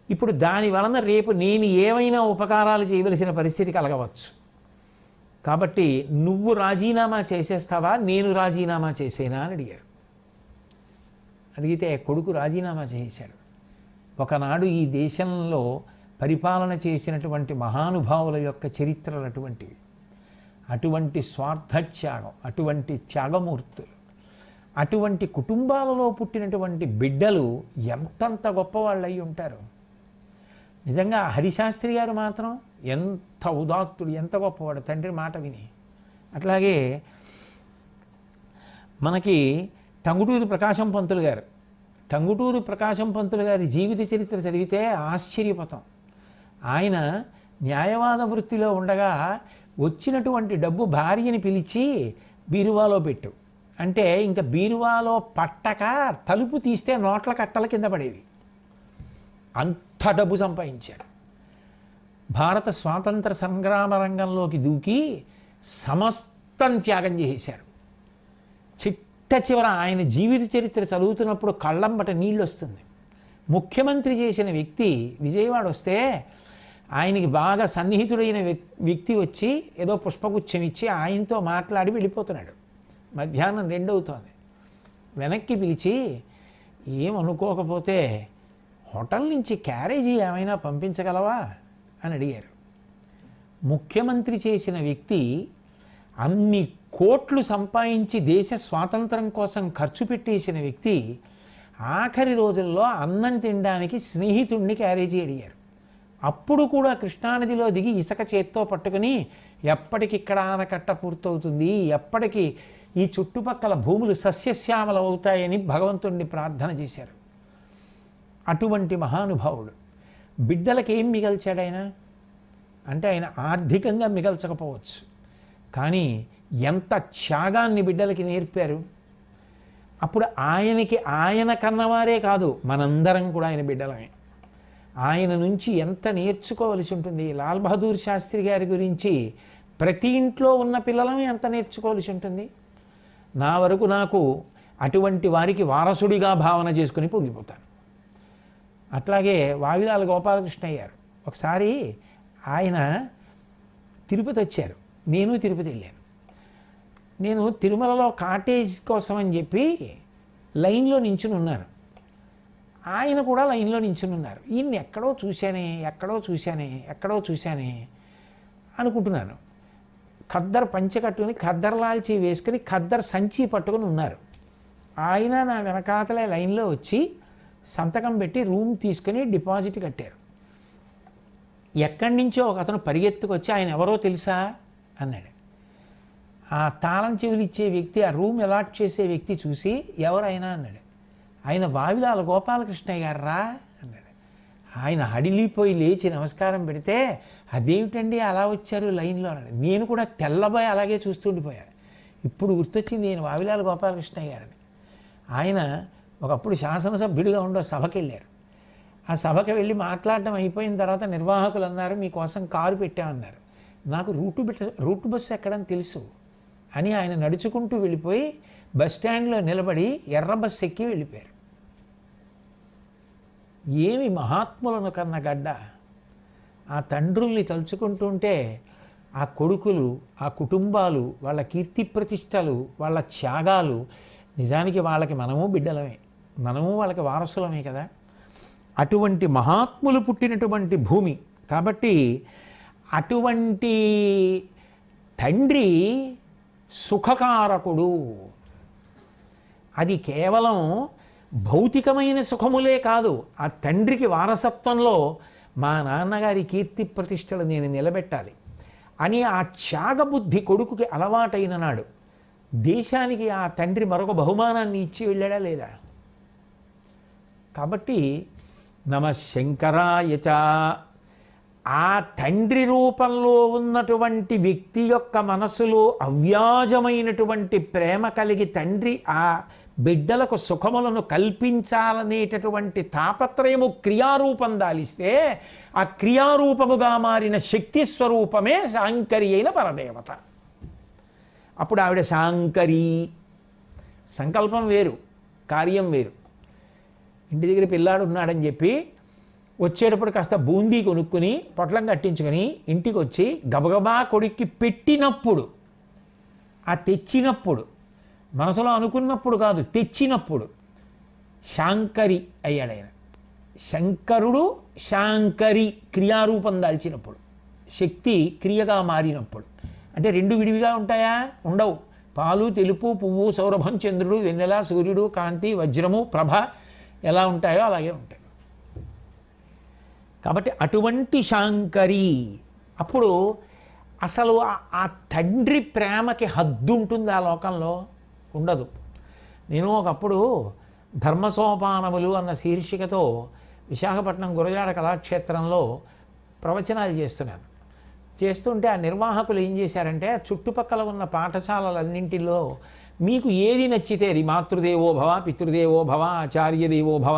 ఇప్పుడు దాని వలన రేపు నేను ఏమైనా ఉపకారాలు చేయవలసిన పరిస్థితి కలగవచ్చు. కాబట్టి నువ్వు రాజీనామా చేసేస్తావా, నేను రాజీనామా చేసేనా అని అడిగారు. అడిగితే కొడుకు రాజీనామా చేశాడు. ఒకనాడు ఈ దేశంలో పరిపాలన చేసినటువంటి మహానుభావుల యొక్క చరిత్రలు అటువంటివి. అటువంటి స్వార్థత్యాగం, అటువంటి త్యాగమూర్తులు, అటువంటి కుటుంబాలలో పుట్టినటువంటి బిడ్డలు ఎంతంత గొప్పవాళ్ళు అయి ఉంటారు. నిజంగా హరిశాస్త్రి గారు మాత్రం ఎంత ఉదాత్తుడు, ఎంత గొప్పవాడు తండ్రి మాట విని. అట్లాగే మనకి టంగుటూరి ప్రకాశం పంతులు గారు, టంగుటూరి ప్రకాశం పంతులు గారి జీవిత చరిత్ర చదివితే ఆశ్చర్యపోతాం. ఆయన న్యాయవాద వృత్తిలో ఉండగా వచ్చినటువంటి డబ్బు భార్యని పిలిచి బీరువాలో పెట్టు అంటే ఇంకా బీరువాలో పట్టక తలుపు తీస్తే నోట్ల కట్టల కింద పడేవి. అంత డబ్బు సంపాదించాడు. భారత స్వాతంత్ర సంగ్రామ రంగంలోకి దూకి సమస్తం త్యాగం చేశారు. చిట్ట చివర ఆయన జీవిత చరిత్ర చదువుతున్నప్పుడు కళ్ళంబట నీళ్ళు వస్తుంది. ముఖ్యమంత్రి చేసిన వ్యక్తి విజయవాడ వస్తే ఆయనకి బాగా సన్నిహితుడైన వ్యక్తి వచ్చి ఏదో పుష్పగుచ్చం ఇచ్చి ఆయనతో మాట్లాడి వెళ్ళిపోతున్నాడు. మధ్యాహ్నం 2 అవుతోంది. వెనక్కి పిలిచి ఏమనుకోకపోతే హోటల్ నుంచి క్యారేజీ ఏమైనా పంపించగలవా అని అడిగారు. ముఖ్యమంత్రి చేసిన వ్యక్తి అన్ని కోట్లు సంపాదించి దేశ స్వాతంత్రం కోసం ఖర్చు పెట్టేసిన వ్యక్తి ఆఖరి రోజుల్లో అన్నం తినడానికి స్నేహితుడిని క్యారేజీ అడిగారు. అప్పుడు కూడా కృష్ణానదిలో దిగి ఇసుక చేత్తో పట్టుకుని ఎప్పటికిక్కడ ఆనకట్ట పూర్తవుతుంది, ఎప్పటికి ఈ చుట్టుపక్కల భూములు సస్యశ్యామలు అవుతాయని భగవంతుడిని ప్రార్థన చేశారు. అటువంటి మహానుభావుడు బిడ్డలకి ఏం మిగల్చాడు ఆయన అంటే, ఆయన ఆర్థికంగా మిగల్చకపోవచ్చు, కానీ ఎంత త్యాగాన్ని బిడ్డలకి నేర్పారు. అప్పుడు ఆయనకి ఆయన కన్నవారే కాదు, మనందరం కూడా ఆయన బిడ్డలమే. ఆయన నుంచి ఎంత నేర్చుకోవలసి ఉంటుంది. లాల్ బహదూర్ శాస్త్రి గారి గురించి ప్రతి ఇంట్లో ఉన్న పిల్లలమే ఎంత నేర్చుకోవలసి ఉంటుంది. నా వరకు నాకు అటువంటి వారికి వారసుడిగా భావన చేసుకుని పొంగిపోతాను. అట్లాగే వావిలాల గోపాలకృష్ణయ్య గారు ఒకసారి ఆయన తిరుపతి వచ్చారు, నేను తిరుపతి వెళ్ళాను. నేను తిరుమలలో కాటేజ్ కోసం అని చెప్పి లైన్లో నించుని ఉన్నాను, ఆయన కూడా లైన్లో నించుని ఉన్నారు. ఈయన్ని ఎక్కడో చూశానే అనుకుంటున్నాను. ఖద్దర్ పంచె కట్టుకుని ఖద్దర్ లాల్చి వేసుకుని ఖద్దర్ సంచి పట్టుకుని ఉన్నారు. ఆయన నా వెనకాతలే లైన్లో వచ్చి సంతకం పెట్టి రూమ్ తీసుకుని డిపాజిట్ కట్టారు. ఎక్కడి నుంచో ఒక అతను పరిగెత్తుకొచ్చి ఆయన ఎవరో తెలుసా అన్నాడు. ఆ తాళం చెవులు ఇచ్చే వ్యక్తి, ఆ రూమ్ అలాట్ చేసే వ్యక్తి చూసి ఎవరైనా అన్నాడు. ఆయన వావిలాల గోపాలకృష్ణయ్య గారు రా అన్నాడు. ఆయన హడిలిపోయి లేచి నమస్కారం పెడితే, అదేమిటండి అలా వచ్చారు లైన్లో అన్నాడు. నేను కూడా తెల్లబోయి అలాగే చూస్తుండిపోయాను. ఇప్పుడు గుర్తొచ్చింది నేను వావిలాల గోపాలకృష్ణయ్య గారని. ఆయన ఒకప్పుడు శాసనసభ్యుడిగా ఉండే సభకి వెళ్ళారు. ఆ సభకి వెళ్ళి మాట్లాడడం అయిపోయిన తర్వాత నిర్వాహకులు అన్నారు, మీకోసం కారు పెట్టామన్నారు. నాకు రూట్ బస్సు ఎక్కడని తెలుసు అని ఆయన నడుచుకుంటూ వెళ్ళిపోయి బస్ స్టాండ్లో నిలబడి ఎర్ర బస్సు ఎక్కి వెళ్ళిపోయారు. ఏమి మహాత్ములను కన్న గడ్డ. ఆ తండ్రుల్ని తలుచుకుంటుంటే ఆ కొడుకులు, ఆ కుటుంబాలు, వాళ్ళ కీర్తి ప్రతిష్టలు, వాళ్ళ త్యాగాలు, నిజానికి వాళ్ళకి మనము బిడ్డలమే, మనము వాళ్ళకి వారసులమే కదా. అటువంటి మహాత్ములు పుట్టినటువంటి భూమి కాబట్టి అటువంటి తండ్రి సుఖకారకుడు. అది కేవలం భౌతికమైన సుఖములే కాదు, ఆ తండ్రికి వారసత్వంలో మా నాన్నగారి కీర్తి ప్రతిష్టలు నేను నిలబెట్టాలి అని ఆ త్యాగబుద్ధి కొడుకుకి అలవాటైన నాడు దేశానికి ఆ తండ్రి మరొక బహుమానాన్ని ఇచ్చి వెళ్ళాడా లేదా? కాబట్టి నమ శంకరాయచ, ఆ తండ్రి రూపంలో ఉన్నటువంటి వ్యక్తి యొక్క మనసులో అవ్యాజమైనటువంటి ప్రేమ కలిగి తండ్రి ఆ బిడ్డలకు సుఖములను కల్పించాలనేటటువంటి తాపత్రయము క్రియారూపం దాలిస్తే ఆ క్రియారూపముగా మారిన శక్తి స్వరూపమే శాంకరి అయిన పరదేవత. అప్పుడు ఆవిడ శాంకరి. సంకల్పం వేరు, కార్యం వేరు. ఇంటి దగ్గర పిల్లాడు ఉన్నాడని చెప్పి వచ్చేటప్పుడు కాస్త బూందీ కొనుక్కుని పొట్లం కట్టించుకొని ఇంటికి వచ్చి గబగబా కొడుక్కి పెట్టినప్పుడు, ఆ తెచ్చినప్పుడు, మనసులో అనుకున్నప్పుడు కాదు, తెచ్చినప్పుడు శాంకరి అయ్యాడు ఆయన. శంకరుడు శాంకరి క్రియారూపం దాల్చినప్పుడు, శక్తి క్రియగా మారినప్పుడు. అంటే రెండు విడివిగా ఉంటాయా? ఉండవు. పాలు, తెలుపు, పువ్వు, సౌరభం, చంద్రుడు, వెన్నెల, సూర్యుడు, కాంతి, వజ్రము, ప్రభ ఎలా ఉంటాయో అలాగే ఉంటాయి. కాబట్టి అటువంటి శాంకరి. అప్పుడు అసలు ఆ తండ్రి ప్రేమకి హద్దు ఉంటుంది ఆ లోకంలో? ఉండదు. నేను ఒకప్పుడు ధర్మసోపానములు అన్న శీర్షికతో విశాఖపట్నం గురజాడ కళాక్షేత్రంలో ప్రవచనాలు చేస్తుంటే ఆ నిర్వాహకులు ఏం చేశారంటే, చుట్టుపక్కల ఉన్న పాఠశాలలన్నింటిలో మీకు ఏది నచ్చితే అది, మాతృదేవో భవ, పితృదేవో భవ, ఆచార్యదేవో భవ,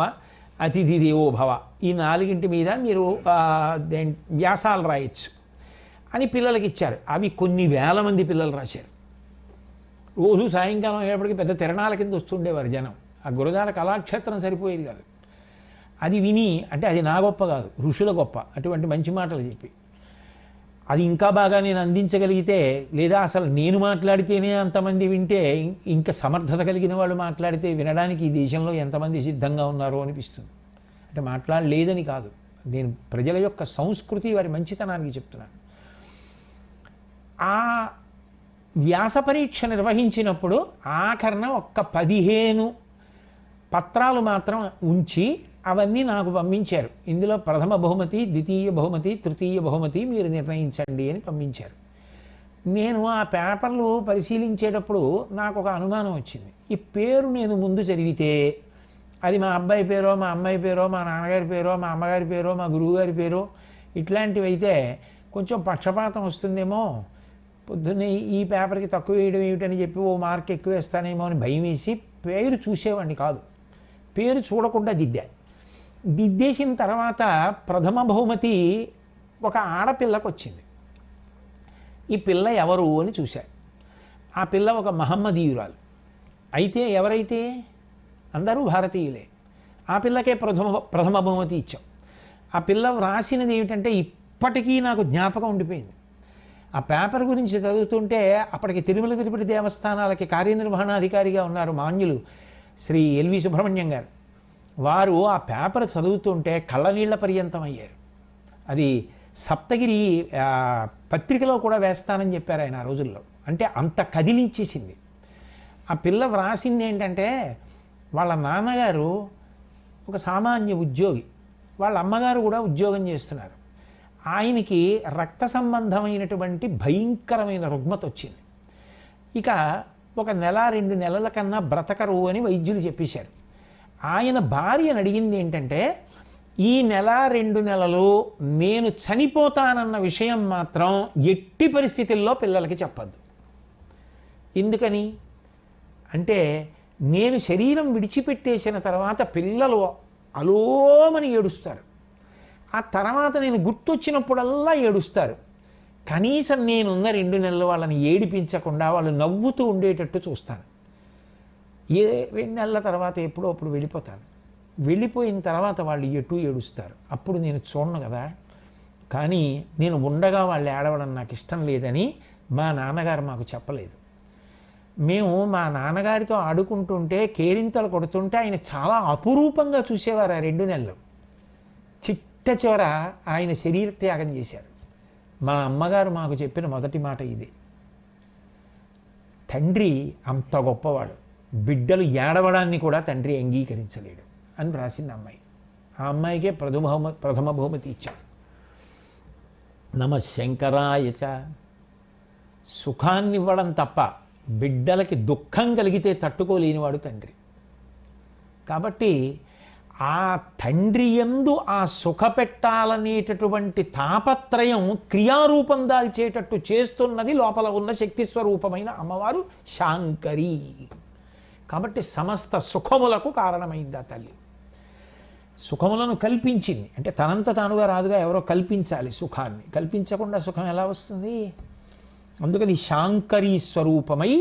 అతిథి దేవో భవ, ఈ 4 మీద మీరు వ్యాసాలు రాయొచ్చు అని పిల్లలకి ఇచ్చారు. అవి కొన్ని వేల మంది పిల్లలు రాశారు. రోజు సాయంకాలం అయ్యేప్పటికీ పెద్ద తిరణాల కింద వస్తుండేవారు జనం. ఆ గురజాల కళాక్షేత్రం సరిపోయేది కాదు. అది విని, అంటే అది నా గొప్ప కాదు, ఋషుల గొప్ప, అటువంటి మంచి మాటలు చెప్పి అది ఇంకా బాగా నేను అందించగలిగితే, లేదా అసలు నేను మాట్లాడితేనే అంతమంది వింటే, ఇంకా సమర్థత కలిగిన వాళ్ళు మాట్లాడితే వినడానికి ఈ దేశంలో ఎంతమంది సిద్ధంగా ఉన్నారో అనిపిస్తుంది. అంటే మాట్లాడలేదని కాదు, నేను ప్రజల యొక్క సంస్కృతి, వారి మంచితనానికి చెప్తున్నాను. ఆ వ్యాస పరీక్ష నిర్వహించినప్పుడు ఆఖరణ ఒక్క 15 పత్రాలు మాత్రం ఉంచి అవన్నీ నాకు పంపించారు. ఇందులో ప్రథమ బహుమతి, ద్వితీయ బహుమతి, తృతీయ బహుమతి మీరు నిర్ణయించండి అని పంపించారు. నేను ఆ పేపర్లు పరిశీలించేటప్పుడు నాకు ఒక అనుమానం వచ్చింది. ఈ పేరు నేను ముందు చదివితే అది మా అబ్బాయి పేరో, మా అమ్మాయి పేరో, మా నాన్నగారి పేరో, మా అమ్మగారి పేరో, మా గురువుగారి పేరో ఇట్లాంటివి అయితే కొంచెం పక్షపాతం వస్తుందేమో, పొద్దున్నే ఈ పేపర్కి తక్కువ వేయడం ఏమిటని చెప్పి ఓ మార్క్ ఎక్కువ వేస్తానేమో అని భయం వేసి పేరు చూసేవాడిని కాదు. పేరు చూడకుండా దిద్దేసిన తర్వాత ప్రథమ బహుమతి ఒక ఆడపిల్లకు వచ్చింది. ఈ పిల్ల ఎవరు అని చూశారు. ఆ పిల్ల ఒక మహమ్మదీయురాలు. అయితే ఎవరైతే అందరూ భారతీయులే. ఆ పిల్లకే ప్రథమ బహుమతి ఇచ్చాం. ఆ పిల్ల వ్రాసినది ఏమిటంటే ఇప్పటికీ నాకు జ్ఞాపకం ఉండిపోయింది. ఆ పేపర్ గురించి చదువుతుంటే అప్పటికి తిరుమల తిరుపతి దేవస్థానాలకి కార్యనిర్వహణాధికారిగా ఉన్నారు మాన్యులు శ్రీ ఎల్వి సుబ్రహ్మణ్యం గారు. వారు ఆ పేపర్ చదువుతుంటే కళ్ళనీళ్ల పర్యంతం అయ్యారు. అది సప్తగిరి పత్రికలో కూడా వేస్తానని చెప్పారు ఆయన ఆ రోజుల్లో. అంటే అంత కదిలించేసింది. ఆ పిల్ల వ్రాసింది ఏంటంటే, వాళ్ళ నాన్నగారు ఒక సామాన్య ఉద్యోగి, వాళ్ళ అమ్మగారు కూడా ఉద్యోగం చేస్తున్నారు. ఆయనకి రక్త సంబంధమైనటువంటి భయంకరమైన రుగ్మత వచ్చింది. ఇక 1 నెల 2 నెలల కన్నా బ్రతకరు అని వైద్యులు చెప్పేశారు. ఆయన భార్యను అడిగింది ఏంటంటే, ఈ 1 నెల 2 నెలలు నేను చనిపోతానన్న విషయం మాత్రం ఎట్టి పరిస్థితుల్లో పిల్లలకి చెప్పద్దు. ఎందుకని అంటే, నేను శరీరం విడిచిపెట్టేసిన తర్వాత పిల్లలు అలోమని ఏడుస్తారు. ఆ తర్వాత నేను గుర్తొచ్చినప్పుడల్లా ఏడుస్తారు. కనీసం నేనున్న 2 నెలలు వాళ్ళని ఏడిపించకుండా వాళ్ళు నవ్వుతూ ఉండేటట్టు చూస్తాను. 2 నెలల తర్వాత ఎప్పుడో అప్పుడు వెళ్ళిపోతాను. వెళ్ళిపోయిన తర్వాత వాళ్ళు ఎటు ఏడుస్తారు. అప్పుడు నేను చూడను కదా. కానీ నేను ఉండగా వాళ్ళు ఏడవడం నాకు ఇష్టం లేదని మా నాన్నగారు మాకు చెప్పలేదు. మేము మా నాన్నగారితో ఆడుకుంటుంటే కేరింతలు కొడుతుంటే ఆయన చాలా అపురూపంగా చూసేవారు. ఆ 2 నెలలు చిట్ట చివర ఆయన శరీర త్యాగం చేశారు. మా అమ్మగారు మాకు చెప్పిన మొదటి మాట ఇది. తండ్రి అంత గొప్పవాడు, బిడ్డలు ఏడవడాన్ని కూడా తండ్రి అంగీకరించలేడు అని రాసింది అమ్మాయి. ఆ అమ్మాయికే ప్రథమ బహుమతి ఇచ్చాడు. నమ శంకరాయచ. సుఖాన్ని ఇవ్వడం తప్ప బిడ్డలకి దుఃఖం కలిగితే తట్టుకోలేనివాడు తండ్రి. కాబట్టి ఆ తండ్రి యందు ఆ సుఖపెట్టాలనేటటువంటి తాపత్రయం క్రియారూపం దాల్చేటట్టు చేస్తున్నది లోపల ఉన్న శక్తి స్వరూపమైన అమ్మవారు శాంకరి. కాబట్టి సమస్త సుఖములకు కారణమైంది ఆ తల్లి. సుఖములను కల్పించింది. అంటే తనంత తానుగా రాదుగా, ఎవరో కల్పించాలి సుఖాన్ని. కల్పించకుండా సుఖం ఎలా వస్తుంది? అందుకని శాంకరీ స్వరూపమై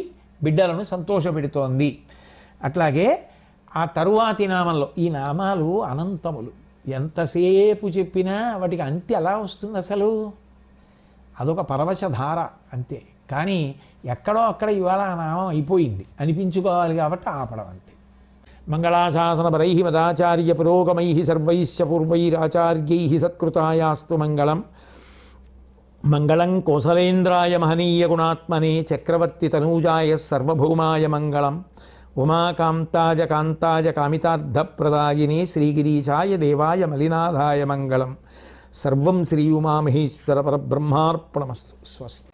బిడ్డలను సంతోషపెడుతోంది. అట్లాగే ఆ తరువాతి నామంలో, ఈ నామాలు అనంతములు, ఎంతసేపు చెప్పినా వాటికి అంత్య ఎలా వస్తుంది అసలు? అదొక పరవశధార అంతే. కానీ ఎక్కడో అక్కడ ఇవాళ ఆ నామం అయిపోయింది అనిపించుకోవాలి కాబట్టి ఆపడం అంతే. మంగళాశాసనపరై మదాచార్య పురోగమై సర్వైశ్చ పూర్వైరాచార్యై సత్కృతాయాస్తు మంగళం. మంగళం కోసలేంద్రాయ మహనీయ గుణాత్మనే చక్రవర్తి తనూజాయ సర్వభౌమాయ మంగళం. ఉమాకాంతాజ కాంతాజ కామితార్థప్రదాయినే శ్రీగిరీశాయ దేవాయ మలినాథాయ మంగళం. సర్వం శ్రీ ఉమామహేశ్వర పరబ్రహ్మార్పణమస్తు. స్వస్తి.